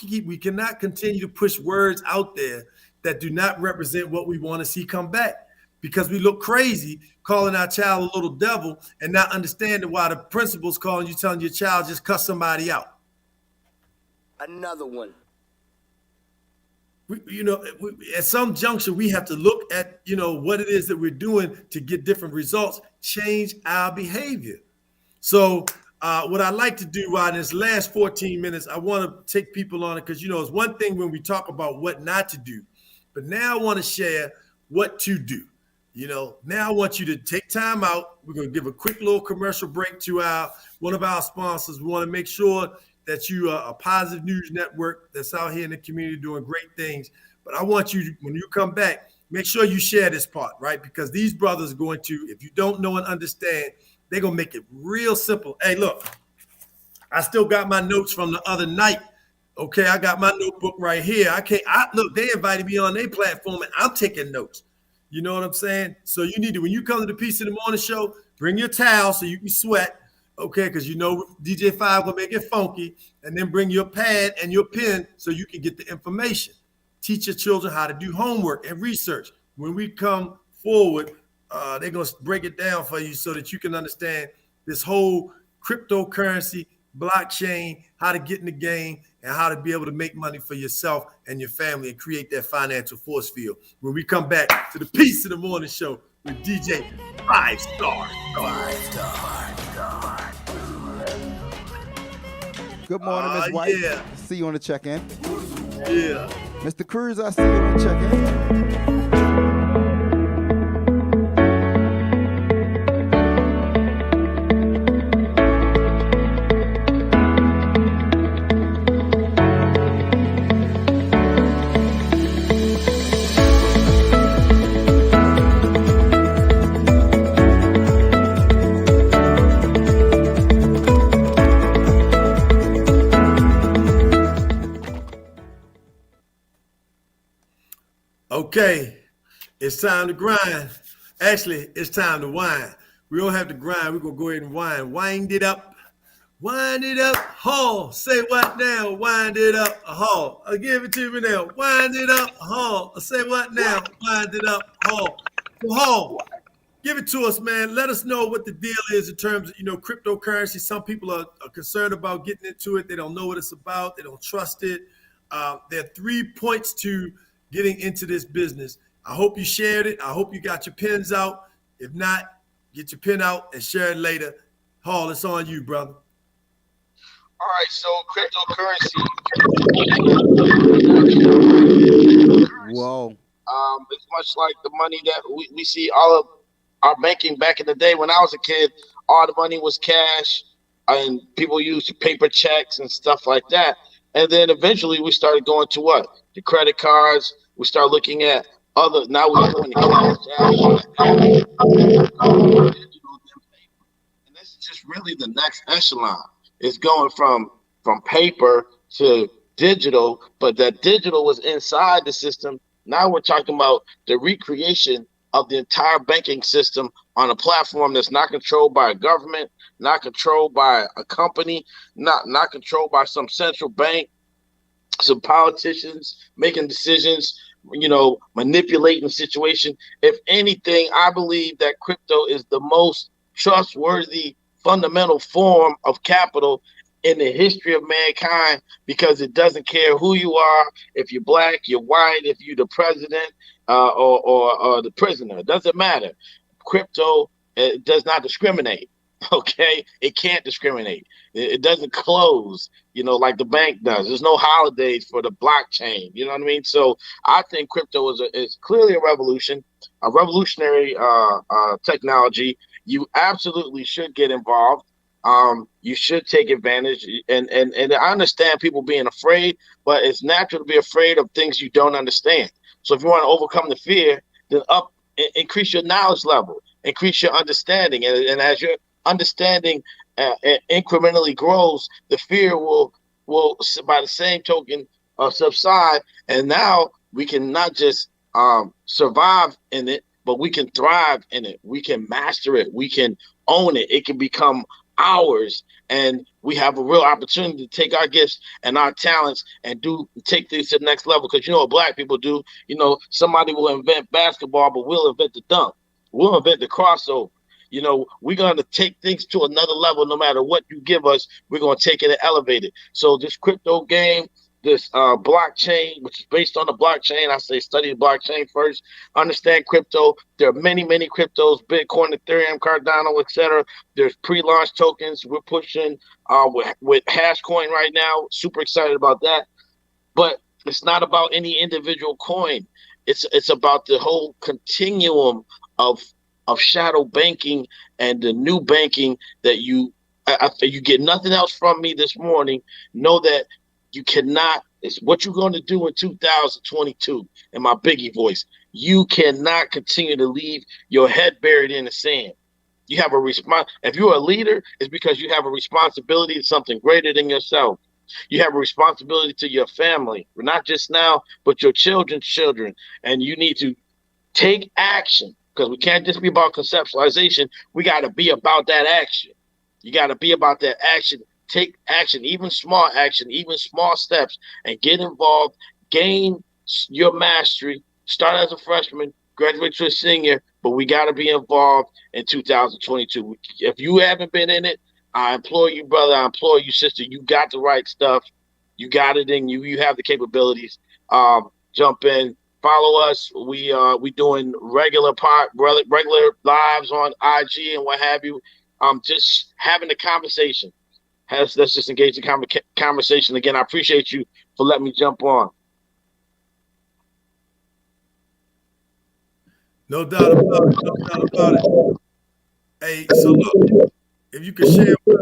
we cannot continue to push words out there that do not represent what we want to see come back, because we look crazy calling our child a little devil and not understanding why the principal's calling you, telling your child just cuss somebody out. Another one. At some juncture, we have to look at, what it is that we're doing to get different results, change our behavior. So what I like to do in this last 14 minutes, I want to take people on it because, it's one thing when we talk about what not to do, but now I want to share what to do. Now I want you to take time out. We're going to give a quick little commercial break to one of our sponsors. We want to make sure that you are a positive news network that's out here in the community doing great things. But I want you to, when you come back, make sure you share this part, right? Because these brothers are going to, if you don't know and understand, they're going to make it real simple. Hey, look, I still got my notes from the other night. Okay, I got my notebook right here. Look, they invited me on their platform and I'm taking notes. You know what I'm saying? So you need to, when you come to the Peace in the Morning show, bring your towel so you can sweat. Okay, because DJ 5 will make it funky, and then bring your pad and your pen so you can get the information. Teach your children how to do homework and research. When we come forward, they're going to break it down for you so that you can understand this whole cryptocurrency, blockchain, how to get in the game, and how to be able to make money for yourself and your family and create that financial force field. When we come back to the Peace in the Morning show with DJ 5 Star. Good morning, Ms. White. Yeah. See you on the check-in. Yeah. Mr. Cruz, I see you on the check-in. Okay, it's time to grind. Actually, it's time to whine. We don't have to grind. We're going to go ahead and whine. Wind it up. Wind it up. Haul. Say what now? Wind it up. Haul. Give it to me now. Wind it up. Haul. Say what now? Wind it up. Haul. So Haul, give it to us, man. Let us know what the deal is in terms of, cryptocurrency. Some people are concerned about getting into it. They don't know what it's about. They don't trust it. There are 3 points to getting into this business. I hope you shared it. I hope you got your pens out. If not, get your pen out and share it later. Hall, it's on you, brother. All right, so cryptocurrency. Whoa. It's much like the money that we see all of our banking back in the day. When I was a kid, all the money was cash and people used paper checks and stuff like that. And then eventually we started going to what? The credit cards. We start looking at other. Now we're going to cash. And this is just really the next echelon. It's going from paper to digital, but that digital was inside the system. Now we're talking about the recreation of the entire banking system on a platform that's not controlled by a government, not controlled by a company, not controlled by some central bank, some politicians making decisions, manipulating the situation. If anything, I believe that crypto is the most trustworthy fundamental form of capital in the history of mankind, because it doesn't care who you are, if you're black, you're white, if you're the president or the prisoner. It doesn't matter. Crypto does not discriminate. Okay, it can't discriminate. It doesn't close, like the bank does. There's no holidays for the blockchain. You know what I mean? So I think crypto is clearly a revolutionary technology. You absolutely should get involved. You should take advantage. And I understand people being afraid, but it's natural to be afraid of things you don't understand. So if you want to overcome the fear, then increase your knowledge level, increase your understanding, and as your understanding incrementally grows, the fear will by the same token subside, and now we can not just survive in it, but we can thrive in it. We can master it. We can own it. It can become ours, and we have a real opportunity to take our gifts and our talents and take things to the next level. Because what black people do, somebody will invent basketball, but we'll invent the dunk. We'll invent the crossover. We're going to take things to another level. No matter what you give us, we're going to take it and elevate it. So this crypto game, this blockchain, which is based on the blockchain, I say study the blockchain first, understand crypto. There are many, many cryptos, Bitcoin, Ethereum, Cardano, etc. There's pre-launch tokens. We're pushing with Hashcoin right now. Super excited about that. But it's not about any individual coin. It's about the whole continuum of shadow banking and the new banking that you get nothing else from me this morning. Know that you cannot, it's what you're going to do in 2022 in my Biggie voice. You cannot continue to leave your head buried in the sand. You have a response. If you're a leader, it's because you have a responsibility to something greater than yourself. You have a responsibility to your family, not just now, but your children's children. And you need to take action. Because we can't just be about conceptualization. We got to be about that action. You got to be about that action. Take action, even small steps, and get involved. Gain your mastery. Start as a freshman, graduate to a senior, but we got to be involved in 2022. If you haven't been in it, I implore you, brother. I implore you, sister. You got the right stuff. You got it in you. You have the capabilities. Jump in. Follow us. We doing regular lives on IG and what have you. Just having a conversation. Let's just engage the conversation again. I appreciate you for letting me jump on. No doubt about it. Hey, so look, if you could share with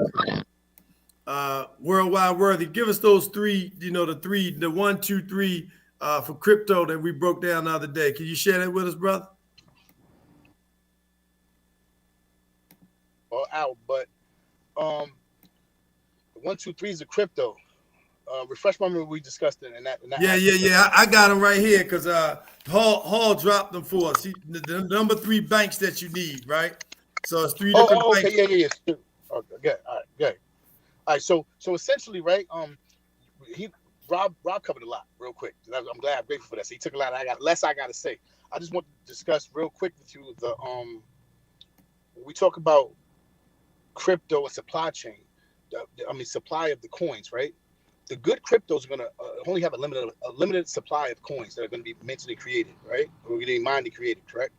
us, Worldwide Worthy, give us those three, the 1, 2, 3 for crypto that we broke down the other day. Can you share that with us, brother? Or out, but 1, 2, 3 is a crypto. Refresh my memory. We discussed it in that. Yeah. I got them right here because Hall dropped them for us. The number 3 banks that you need, right? So it's 3 different banks. Okay, yeah. Okay, good. All right. So essentially, right? Rob covered a lot real quick. I'm grateful for that. So he took a lot. I got less I got to say. I just want to discuss real quick with you when we talk about crypto and supply chain. Supply of the coins, right? The good cryptos are gonna only have a limited supply of coins that are gonna be mentally created, right? Or getting mined and created, correct?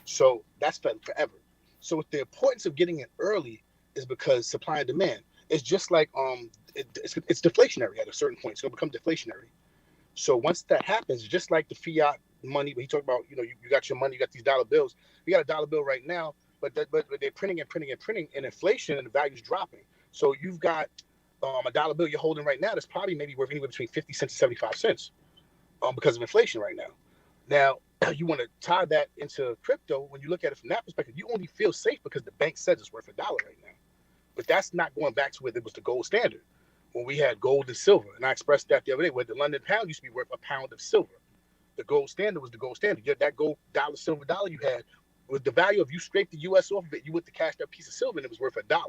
So that's forever. So the importance of getting it early is because supply and demand. It's just like it's deflationary at a certain point. It's gonna become deflationary. So once that happens, just like the fiat money, when he talked about, you got your money, you got these dollar bills. You got a dollar bill right now, but they're printing, and inflation and the value's dropping. So you've got a dollar bill you're holding right now that's probably maybe worth anywhere between 50 cents and 75 cents because of inflation right now. Now, you want to tie that into crypto. When you look at it from that perspective, you only feel safe because the bank says it's worth $1 right now. But that's not going back to where it was the gold standard, when we had gold and silver. And I expressed that the other day, where the London pound used to be worth a pound of silver. the gold standard was the gold standard. That gold dollar, silver dollar you had was the value of you scraped the U.S. off of it. You went to cash that piece of silver and it was worth $1.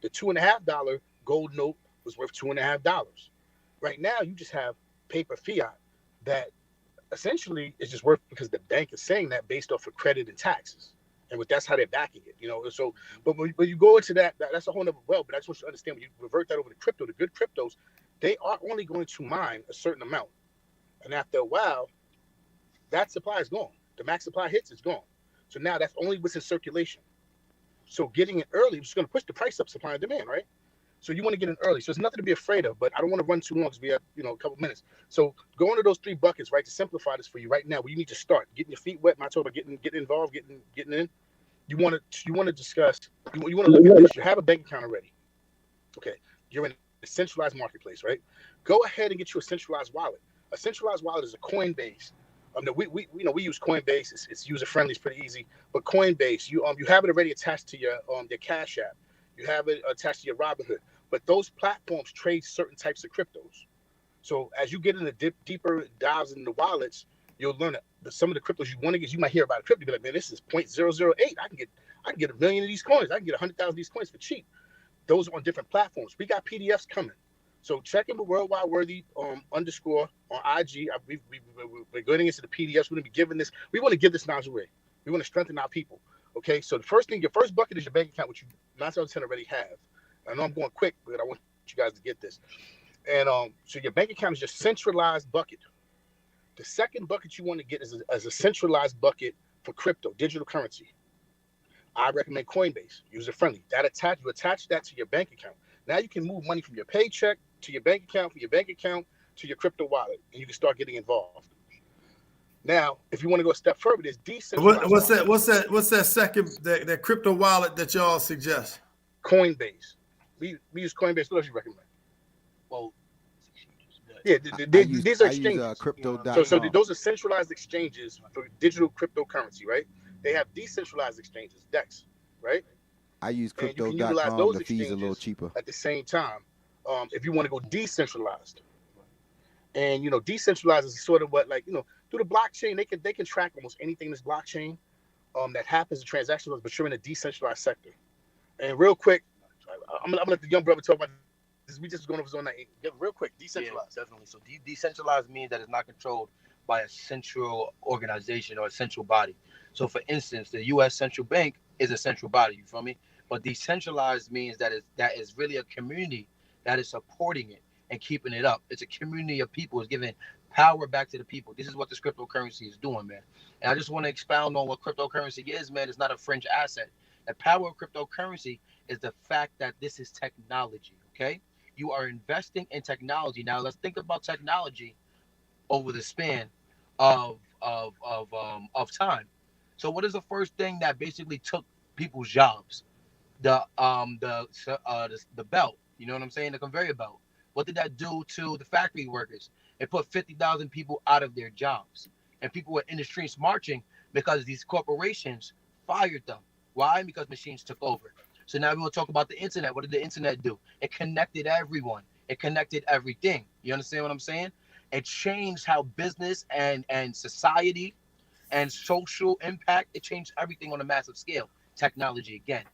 The $2.50 gold note was worth $2.50. Right now, you just have paper fiat that essentially is just worth because the bank is saying that based off of credit and taxes. And that's how they're backing it, you know. So, but you go into that's a whole other well. But I just want you to understand when you revert that over to crypto, the good cryptos, they are only going to mine a certain amount, and after a while, that supply is gone. The max supply hits, it's gone. So now that's only what's in circulation. So getting it early is going to push the price up, supply and demand, right? So you want to get in early. So it's nothing to be afraid of, but I don't want to run too long because we have, a couple minutes. So go into those 3 buckets, right, to simplify this for you right now. Where you need to start getting your feet wet. I'm not talking about getting involved, getting in. You want to discuss. You want to look at this. You have a bank account already. Okay, you're in a centralized marketplace, right? Go ahead and get you a centralized wallet. A centralized wallet is a Coinbase. We use Coinbase. It's user friendly. It's pretty easy. But Coinbase, you have it already attached to your Cash App. You have it attached to your Robinhood. But those platforms trade certain types of cryptos. So as you get into deeper dives into the wallets, you'll learn that some of the cryptos you want to get, you might hear about a crypto, be like, man, this is 0.008. I can get 1 million of these coins. I can get 100,000 of these coins for cheap. Those are on different platforms. We got PDFs coming. So check in with Worldwide Worthy _ on IG. We're going into the PDFs. We're going to be giving this. We want to give this knowledge away. We want to strengthen our people. Okay, so the first thing, your first bucket is your bank account, which you 9 out of 10 already have. I know I'm going quick, but I want you guys to get this. And so your bank account is your centralized bucket. The second bucket you want to get is a centralized bucket for crypto, digital currency. I recommend Coinbase, user friendly. You attach that to your bank account. Now you can move money from your paycheck to your bank account, from your bank account to your crypto wallet, and you can start getting involved. Now, if you want to go a step further, there's decentralized. What's that second that crypto wallet that y'all suggest? Coinbase. We use Coinbase. What else you recommend? Well, yeah, these are exchanges. Crypto.com. So those are centralized exchanges for digital cryptocurrency, right? They have decentralized exchanges, DEX, right? I use crypto.com. Those The fees a little cheaper. At the same time, if you want to go decentralized, and decentralized is sort of what, like, through the blockchain, they can track almost anything in this blockchain that happens in transactions, but you're in a decentralized sector. And real quick, I'm gonna let the young brother talk about this. We just going over zone 9. Real quick, decentralized. Yeah, definitely. So decentralized means that it's not controlled by a central organization or a central body. So for instance, the U.S. central bank is a central body. You feel me? But decentralized means that is really a community that is supporting it and keeping it up. It's a community of people. It's giving power back to the people. This is what this cryptocurrency is doing, man. And I just want to expound on what cryptocurrency is, man. It's not a fringe asset. The power of cryptocurrency is the fact that this is technology, okay? You are investing in technology. Now let's think about technology over the span of time. So what is the first thing that basically took people's jobs? The belt, you know what I'm saying? The conveyor belt. What did that do to the factory workers? It put 50,000 people out of their jobs. And people were in the streets marching because these corporations fired them. Why? Because machines took over. So now we will talk about the internet. What did the internet do? It connected everyone. It connected everything. You understand what I'm saying? It changed how business and society and social impact, it changed everything on a massive scale. Technology again.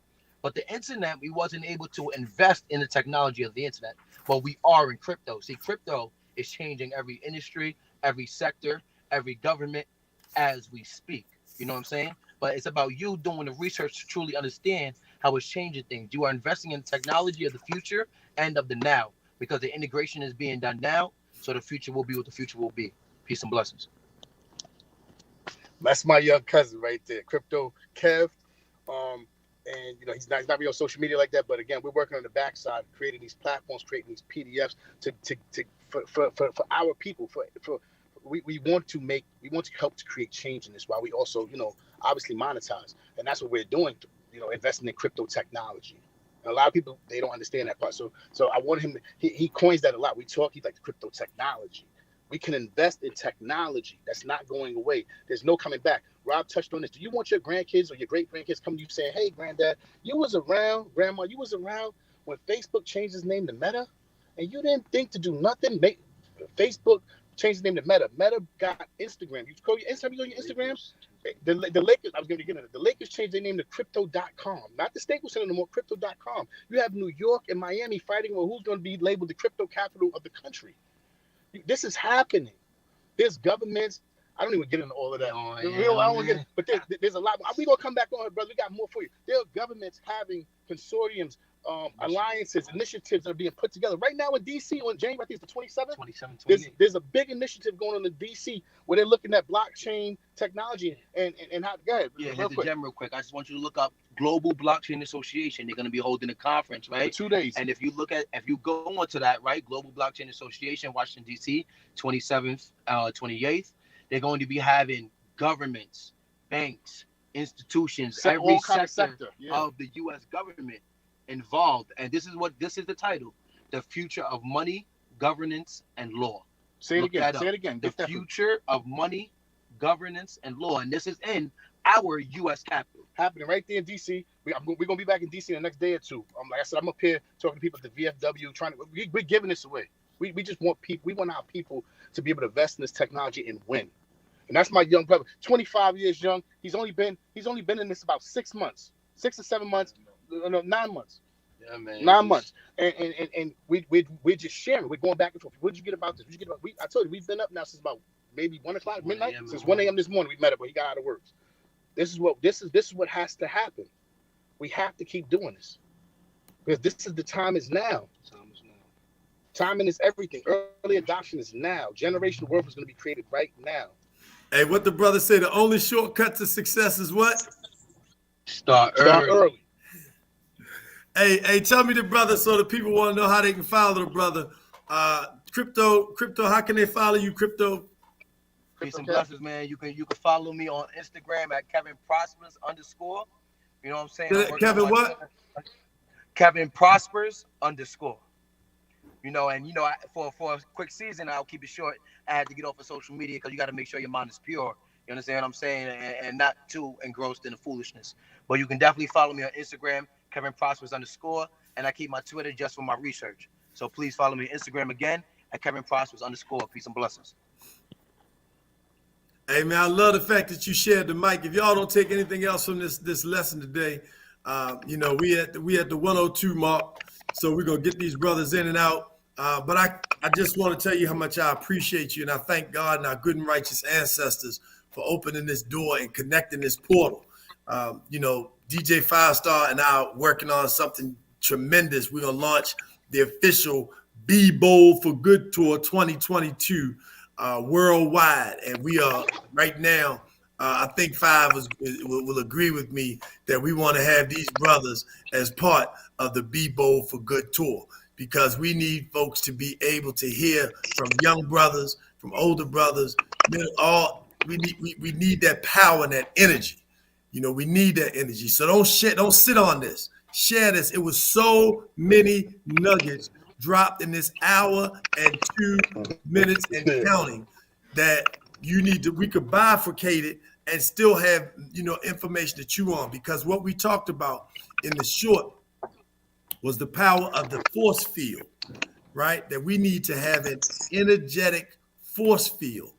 But the internet, we wasn't able to invest in the technology of the internet. But we are in crypto. See, crypto is changing every industry, every sector, every government as we speak. You know what I'm saying? But it's about you doing the research to truly understand how it's changing things. You are investing in technology of the future and of the now, because the integration is being done now. So the future will be what the future will be. Peace and blessings. That's my young cousin right there, Crypto Kev. And he's not really on social media like that, but again, we're working on the backside, creating these platforms, creating these PDFs for our people. We want to help to create change in this, while we also, obviously monetize, and that's what we're doing. Investing in crypto technology. And a lot of people, they don't understand that part. So I want him. He coins that a lot. He's like the crypto technology. We can invest in technology that's not going away. There's no coming back. Rob touched on this. Do you want your grandkids or your great-grandkids coming to you saying, hey, granddad, grandma, you was around when Facebook changed its name to Meta, and you didn't think to do nothing? Facebook changed the name to Meta. Meta got Instagram. You call your Instagram, you go on your Instagram. The Lakers, I was going to get into it. The Lakers changed their name to Crypto.com. Not the Staples Center no more, Crypto.com. You have New York and Miami fighting over who's going to be labeled the crypto capital of the country. This is happening. There's governments. I don't even get into all of that. I don't want to get, but there's a lot. We're going to come back on it, brother. We got more for you. There are governments having consortiums, alliances, initiatives that are being put together right now in DC on January. I think it's the 27th. 27th. There's a big initiative going on in DC where they're looking at blockchain technology and how. Go ahead. Yeah, here's the gem real quick. I just want you to look up Global Blockchain Association. They're going to be holding a conference, right? For 2 days. And if you go onto that, right, Global Blockchain Association, Washington D.C., 27th, 28th, they're going to be having governments, banks, institutions, every sector of the U.S. government involved. And this is the title: the future of money, governance, and law. Say it again. The future of money, governance, and law. And this is in our U.S. capital. Happening right there in D.C. We're going to be back in D.C. in the next day or two. Like I said, I'm up here talking to people at the VFW. We're giving this away. We just want people. We want our people to be able to invest in this technology and win. And that's my young brother, 25 years young. He's only been in this about 6 months, 6 or 7 months, no, 9 months. Yeah, man. 9 months. And we're just sharing. We're going back and forth. What did you get about this? What did you get about? I told you, we've been up now since about maybe 1 o'clock midnight. Since 1 a.m. this morning, we met up, but he got out of work. This is what has to happen. We have to keep doing this because the time is now. Timing is everything. Early adoption is now. Generational wealth is going to be created right now. Hey, what the brother say? The only shortcut to success is what? Start early. Hey, tell me the brother so the people want to know how they can follow the brother. Crypto, how can they follow you, Crypto? Peace and blessings, man. You can follow me on Instagram at Kevin Prospers _. You know what I'm saying? Kevin what? Kevin Prospers _ You know, and for a quick season, I'll keep it short. I had to get off of social media because you got to make sure your mind is pure. You understand what I'm saying? And not too engrossed in the foolishness. But you can definitely follow me on Instagram, Kevin Prospers _ and I keep my Twitter just for my research. So please follow me on Instagram again at Kevin Prospers _ Peace and blessings. Hey man, I love the fact that you shared the mic. If y'all don't take anything else from this lesson today, we at the 102 mark, so we're gonna get these brothers in and out. But I just want to tell you how much I appreciate you, and I thank God and our good and righteous ancestors for opening this door and connecting this portal. DJ 5-Star and I are working on something tremendous. We're gonna launch the official Be Bold for Good Tour 2022 worldwide, and we are right now. I think Five will agree with me that we want to have these brothers as part of the Be Bold for Good tour, because we need folks to be able to hear from young brothers, from older brothers. We need that power and that energy. We need that energy. So don't sit on this. Share this. It was so many nuggets dropped in this hour and 2 minutes and counting that we could bifurcate it and still have, information to chew on, because what we talked about in the short was the power of the force field, right? That we need to have an energetic force field.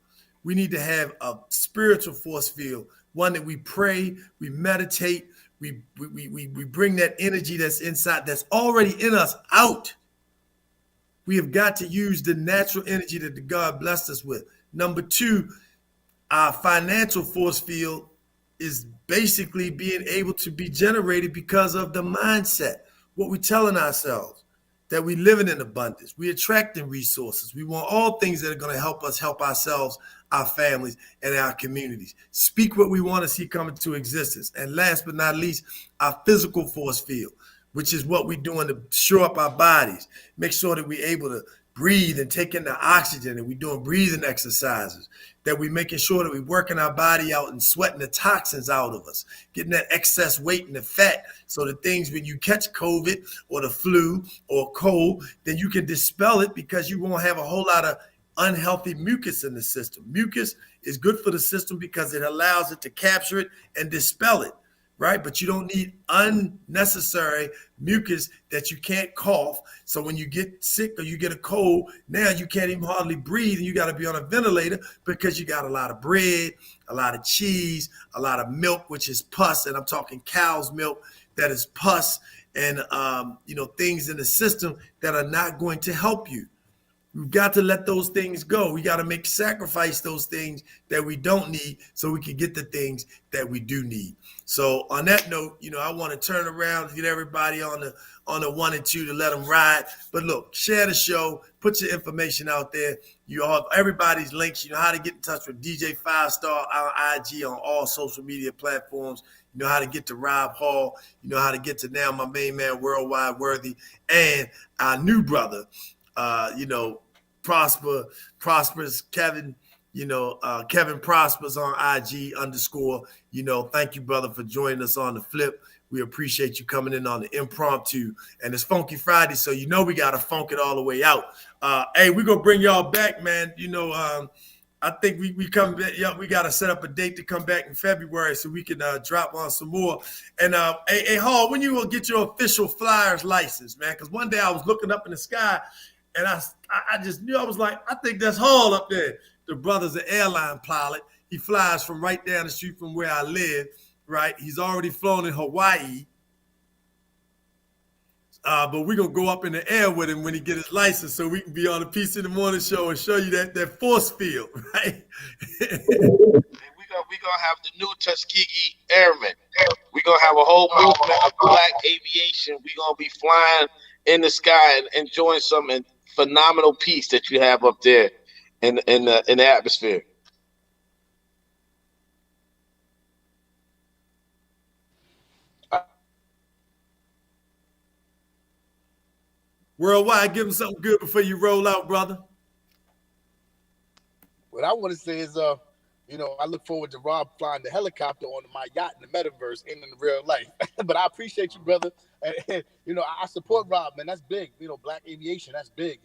We need to have a spiritual force field, one that we pray, we meditate, we bring that energy that's inside, that's already in us, out. We have got to use the natural energy that the God blessed us with. Number 2, our financial force field is basically being able to be generated because of the mindset. What we're telling ourselves, that we living in abundance, we attracting resources. We want all things that are going to help us help ourselves, our families, and our communities. Speak what we want to see come into existence. And last but not least, our physical force field, which is what we're doing to shore up our bodies, make sure that we're able to breathe and take in the oxygen, and we're doing breathing exercises, that we're making sure that we're working our body out and sweating the toxins out of us, getting that excess weight and the fat, so the things when you catch COVID or the flu or cold, then you can dispel it, because you won't have a whole lot of unhealthy mucus in the system. Mucus is good for the system because it allows it to capture it and dispel it, right? But you don't need unnecessary mucus that you can't cough. So when you get sick or you get a cold, now you can't even hardly breathe and you got to be on a ventilator because you got a lot of bread, a lot of cheese, a lot of milk, which is pus. And I'm talking cow's milk that is pus and, things in the system that are not going to help you. We've got to let those things go. We got to sacrifice those things that we don't need so we can get the things that we do need. So on that note, I want to turn around and get everybody on the 1 and 2 to let them ride. But look, share the show, put your information out there. You all have everybody's links. You know how to get in touch with DJ 5 Star on IG on all social media platforms. You know how to get to Rob Hall. You know how to get to now my main man, Worldwide Worthy, and our new brother, Prosperous Kevin, Kevin Prospers on IG _. Thank you, brother, for joining us on the flip. We appreciate you coming in on the impromptu. And it's Funky Friday, so we got to funk it all the way out. Hey, we're going to bring y'all back, man. I think we come back. Yeah, we got to set up a date to come back in February so we can drop on some more. And hey, Hall, when you will get your official Flyers license, man? Because one day I was looking up in the sky and I just knew, I was like, I think that's Hall up there. The brother's an airline pilot. He flies from right down the street from where I live, right? He's already flown in Hawaii. But we're going to go up in the air with him when he get his license so we can be on the Peace in the Morning show and show you that force field, right? We're gonna have the new Tuskegee Airmen. We're going to have a whole movement of black aviation. We're going to be flying in the sky and enjoying some phenomenal peace that you have up there in the atmosphere. Worldwide, give them something good before you roll out, brother. What I want to say is, I look forward to Rob flying the helicopter on my yacht in the metaverse and in real life. But I appreciate you, brother. And, I support Rob, man. That's big. Black aviation, that's big.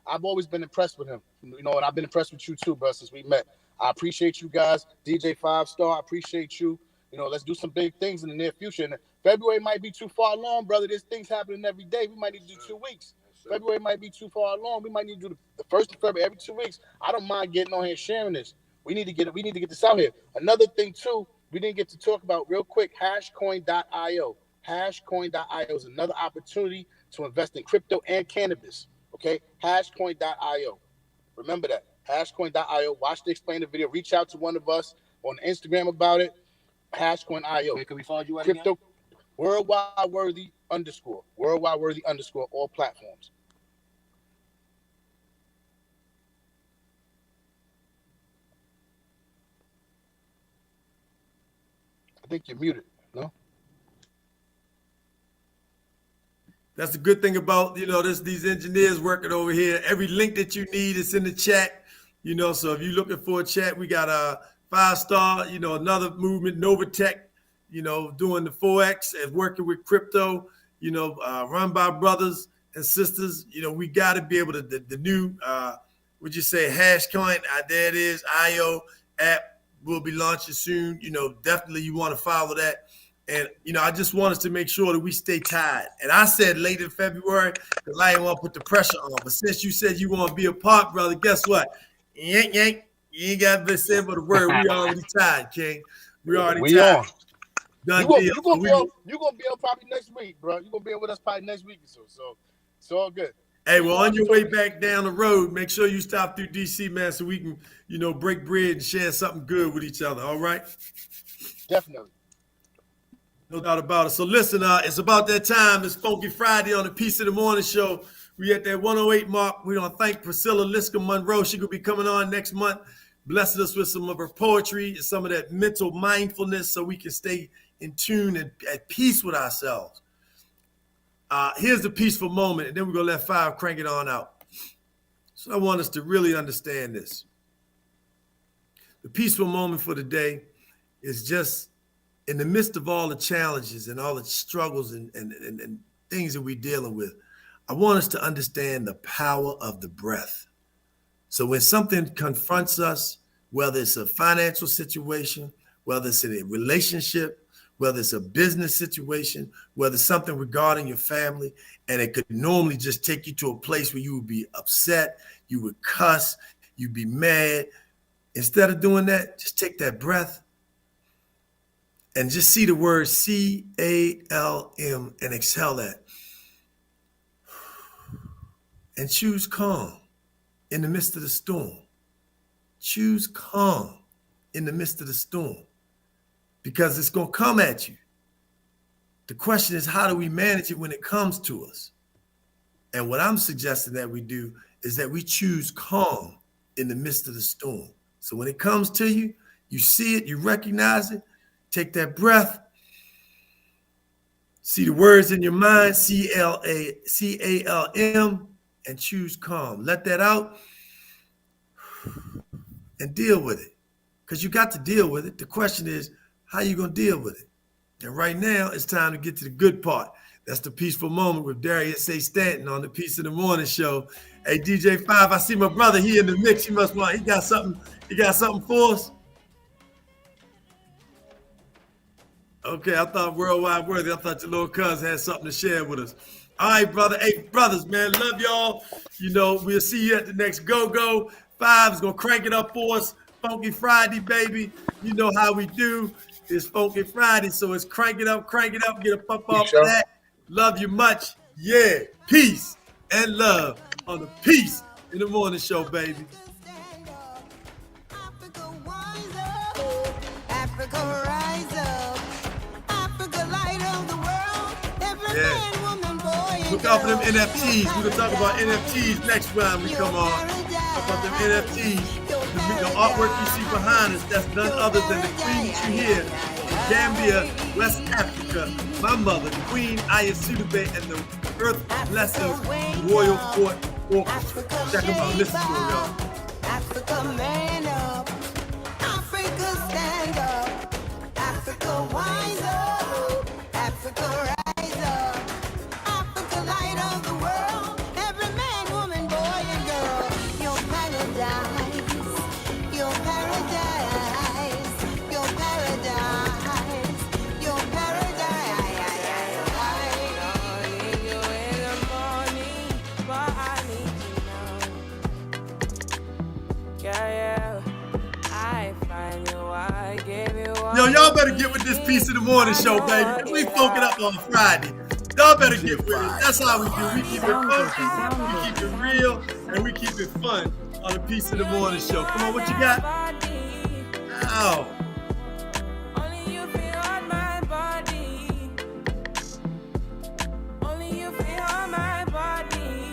I've always been impressed with him. And I've been impressed with you too, bro, since we met. I appreciate you guys. DJ 5 Star, I appreciate you. Let's do some big things in the near future. And February might be too far along, brother. There's things happening every day. We might need to do 2 weeks. February might be too far along. We might need to do the 1st of February every 2 weeks. I don't mind getting on here and sharing this. We need to get this out here. Another thing too, we didn't get to talk about real quick, Hashcoin.io. Hashcoin.io is another opportunity to invest in crypto and cannabis. Okay, Hashcoin.io. Remember that. Hashcoin.io. Watch the explainer video. Reach out to one of us on Instagram about it. Hashcoin.io. Where can we follow you at Crypto again? Worldwide Worthy _ Worldwide Worthy _ all platforms. I think you're muted. No? That's the good thing about, these engineers working over here. Every link that you need is in the chat, so if you're looking for a chat, we got a 5 Star, another movement, Novatech, doing the Forex and working with crypto, run by brothers and sisters. We got to be able to, the new, would you say, Hashcoin, there it is, IO app will be launching soon. Definitely you want to follow that. And, I just want us to make sure that we stay tied. And I said late in February because I didn't want to put the pressure on. But since you said you want to be a part, brother, guess what? Yank, yank. You ain't got to say but a word. We already tied, King. We already tied. On. You're going to be on probably next week, bro. You're going to be on with us probably next week or so. So it's all good. Hey, well, on your way back down the road, make sure you stop through DC, man, so we can, break bread and share something good with each other. All right? Definitely. No doubt about it. So listen, it's about that time. It's Funky Friday on the Peace in the Morning show. We at that 108 mark. We want to thank Priscilla Liscombe Monroe. She could be coming on next month, blessing us with some of her poetry and some of that mental mindfulness so we can stay in tune and at peace with ourselves. Here's the peaceful moment, and then we're going to let 5 crank it on out. So I want us to really understand this. The peaceful moment for the day is just in the midst of all the challenges and all the struggles and things that we're dealing with, I want us to understand the power of the breath. So when something confronts us, whether it's a financial situation, whether it's in a relationship, whether it's a business situation, whether it's something regarding your family, and it could normally just take you to a place where you would be upset, you would cuss, you'd be mad. Instead of doing that, just take that breath and just see the word CALM and exhale that. And choose calm in the midst of the storm. Choose calm in the midst of the storm, because it's going to come at you. The question is, how do we manage it when it comes to us? And what I'm suggesting that we do is that we choose calm in the midst of the storm. So when it comes to you, you see it, you recognize it, take that breath, see the words in your mind, CALM, and choose calm. Let that out and deal with it, because you got to deal with it. The question is, how you going to deal with it? And right now, it's time to get to the good part. That's the peaceful moment with Darius A. Stanton on the Peace of the Morning show. Hey, DJ 5, I see my brother here in the mix. He got something for us? Okay, I thought Worldwide Worthy. I thought your little cousin had something to share with us. All right, brother. Hey, brothers, man, love y'all. You know, we'll see you at the next Go-Go. 5's going to crank it up for us. Funky Friday, baby. You know how we do. It's Funky Friday, so it's crank it up, get a pump off that. Love you much. Yeah, peace and love on the Peace in the Morning show, baby. Africa rise up. Africa light of the world. Every man, woman, boy, and look out for them NFTs. We're going to talk about NFTs next round we come on. Talk about them NFTs. The artwork you see behind us, that's none other than the queen that you hear in Gambia, West Africa. My mother, Queen Ayasudube, and the Earth Blessings Royal Court Orchestra. Check them out. Listen to them, y'all. Africa man up. Africa stand up. Africa wise up. Africa rise up. Africa light of the world. Every man, woman, boy, and girl. Your paradise. Your paradise. Your paradise. Your paradise. I know you in the morning, but I need you now. Yeah. I find you, I gave you one. Yo, y'all better get with this Peace of the Morning show, baby. We funk it up on Friday. Y'all better get with it. That's how we do. We keep it funky, we keep it real, and we keep it fun on the Peace of the Morning show. Come on, what you got? Ow. Only you feel on my body. Only you feel on my body.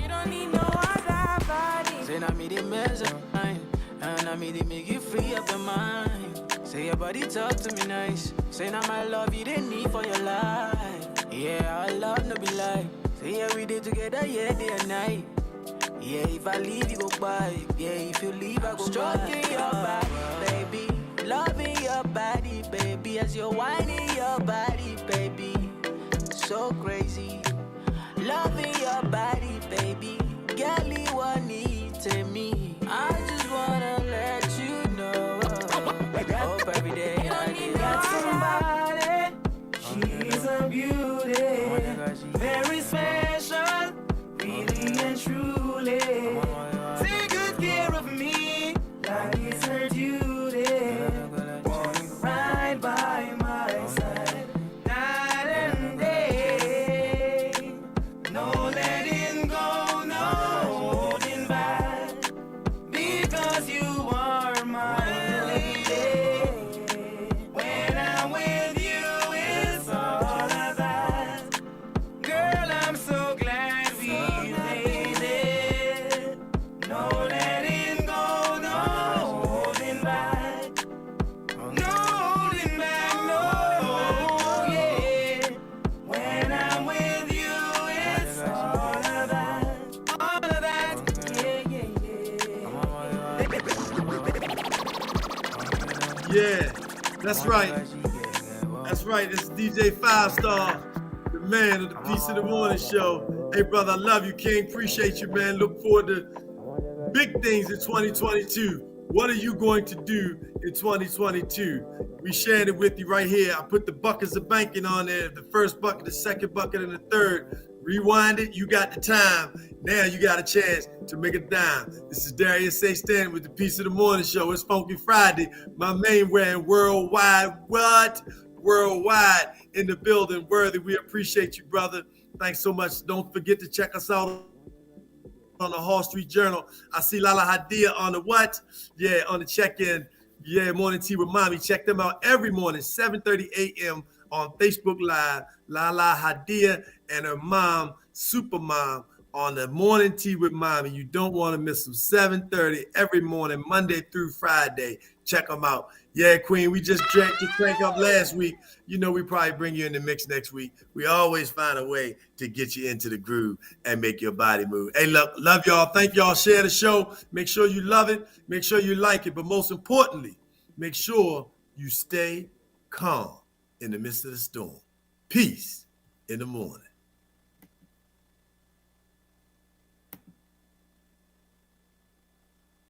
You don't need no other body. Say I made it measure mine, and I made it make you free up your mind. Say your body talk to me nice. Say now my love you didn't need for your life. Yeah, our love no be like. Say yeah we did together, yeah, day and night. Yeah, if I leave you go by. Yeah, if you leave I go stroking your body, baby. Loving your body, baby. As you're whining your body, baby. So crazy. Loving your body, baby. Girl, you want need to me. I just wanna let you know. Hope every day I got somebody. She's a beauty. Very special. Really and truly. Take good care of me. Like it's her duty. Right by my side. Night and day. No letting go, no holding back. Because you are my lady. When I'm with you, it's all of that. Girl, I'm so glad we made it. No letting go, no holding back. No holding back, no, yeah. When I'm with you, it's all of that. All of that, yeah, yeah, yeah. Yeah, that's right. That's right. It's DJ 5-Star, the man of the Peace of the Morning show. Hey, brother, I love you, King. Appreciate you, man. Look forward to big things in 2022. What are you going to do in 2022? We sharing it with you right here. I put the buckets of banking on there. The first bucket, the second bucket, and the third. Rewind it. You got the time. Now you got a chance to make a dime. This is Darius A. Stanton with the Piece of the Morning Show. It's Funky Friday. My main brand worldwide. What? Worldwide in the building. Worthy, we appreciate you, brother. Thanks so much. Don't forget to check us out on the Hall Street Journal. I see Lala Hadia on the what? Yeah, on the check-in. Yeah, Morning Tea with Mommy. Check them out every morning, 7:30 a.m. on Facebook Live. Lala Hadia and her mom, Super Mom, on the Morning Tea with Mommy. You don't want to miss them. 7:30 every morning, Monday through Friday. Check them out. Yeah, Queen, we just drank to crank up last week. You know, we probably bring you in the mix next week. We always find a way to get you into the groove and make your body move. Hey, love y'all. Thank y'all. Share the show. Make sure you love it. Make sure you like it. But most importantly, make sure you stay calm in the midst of the storm. Peace in the morning.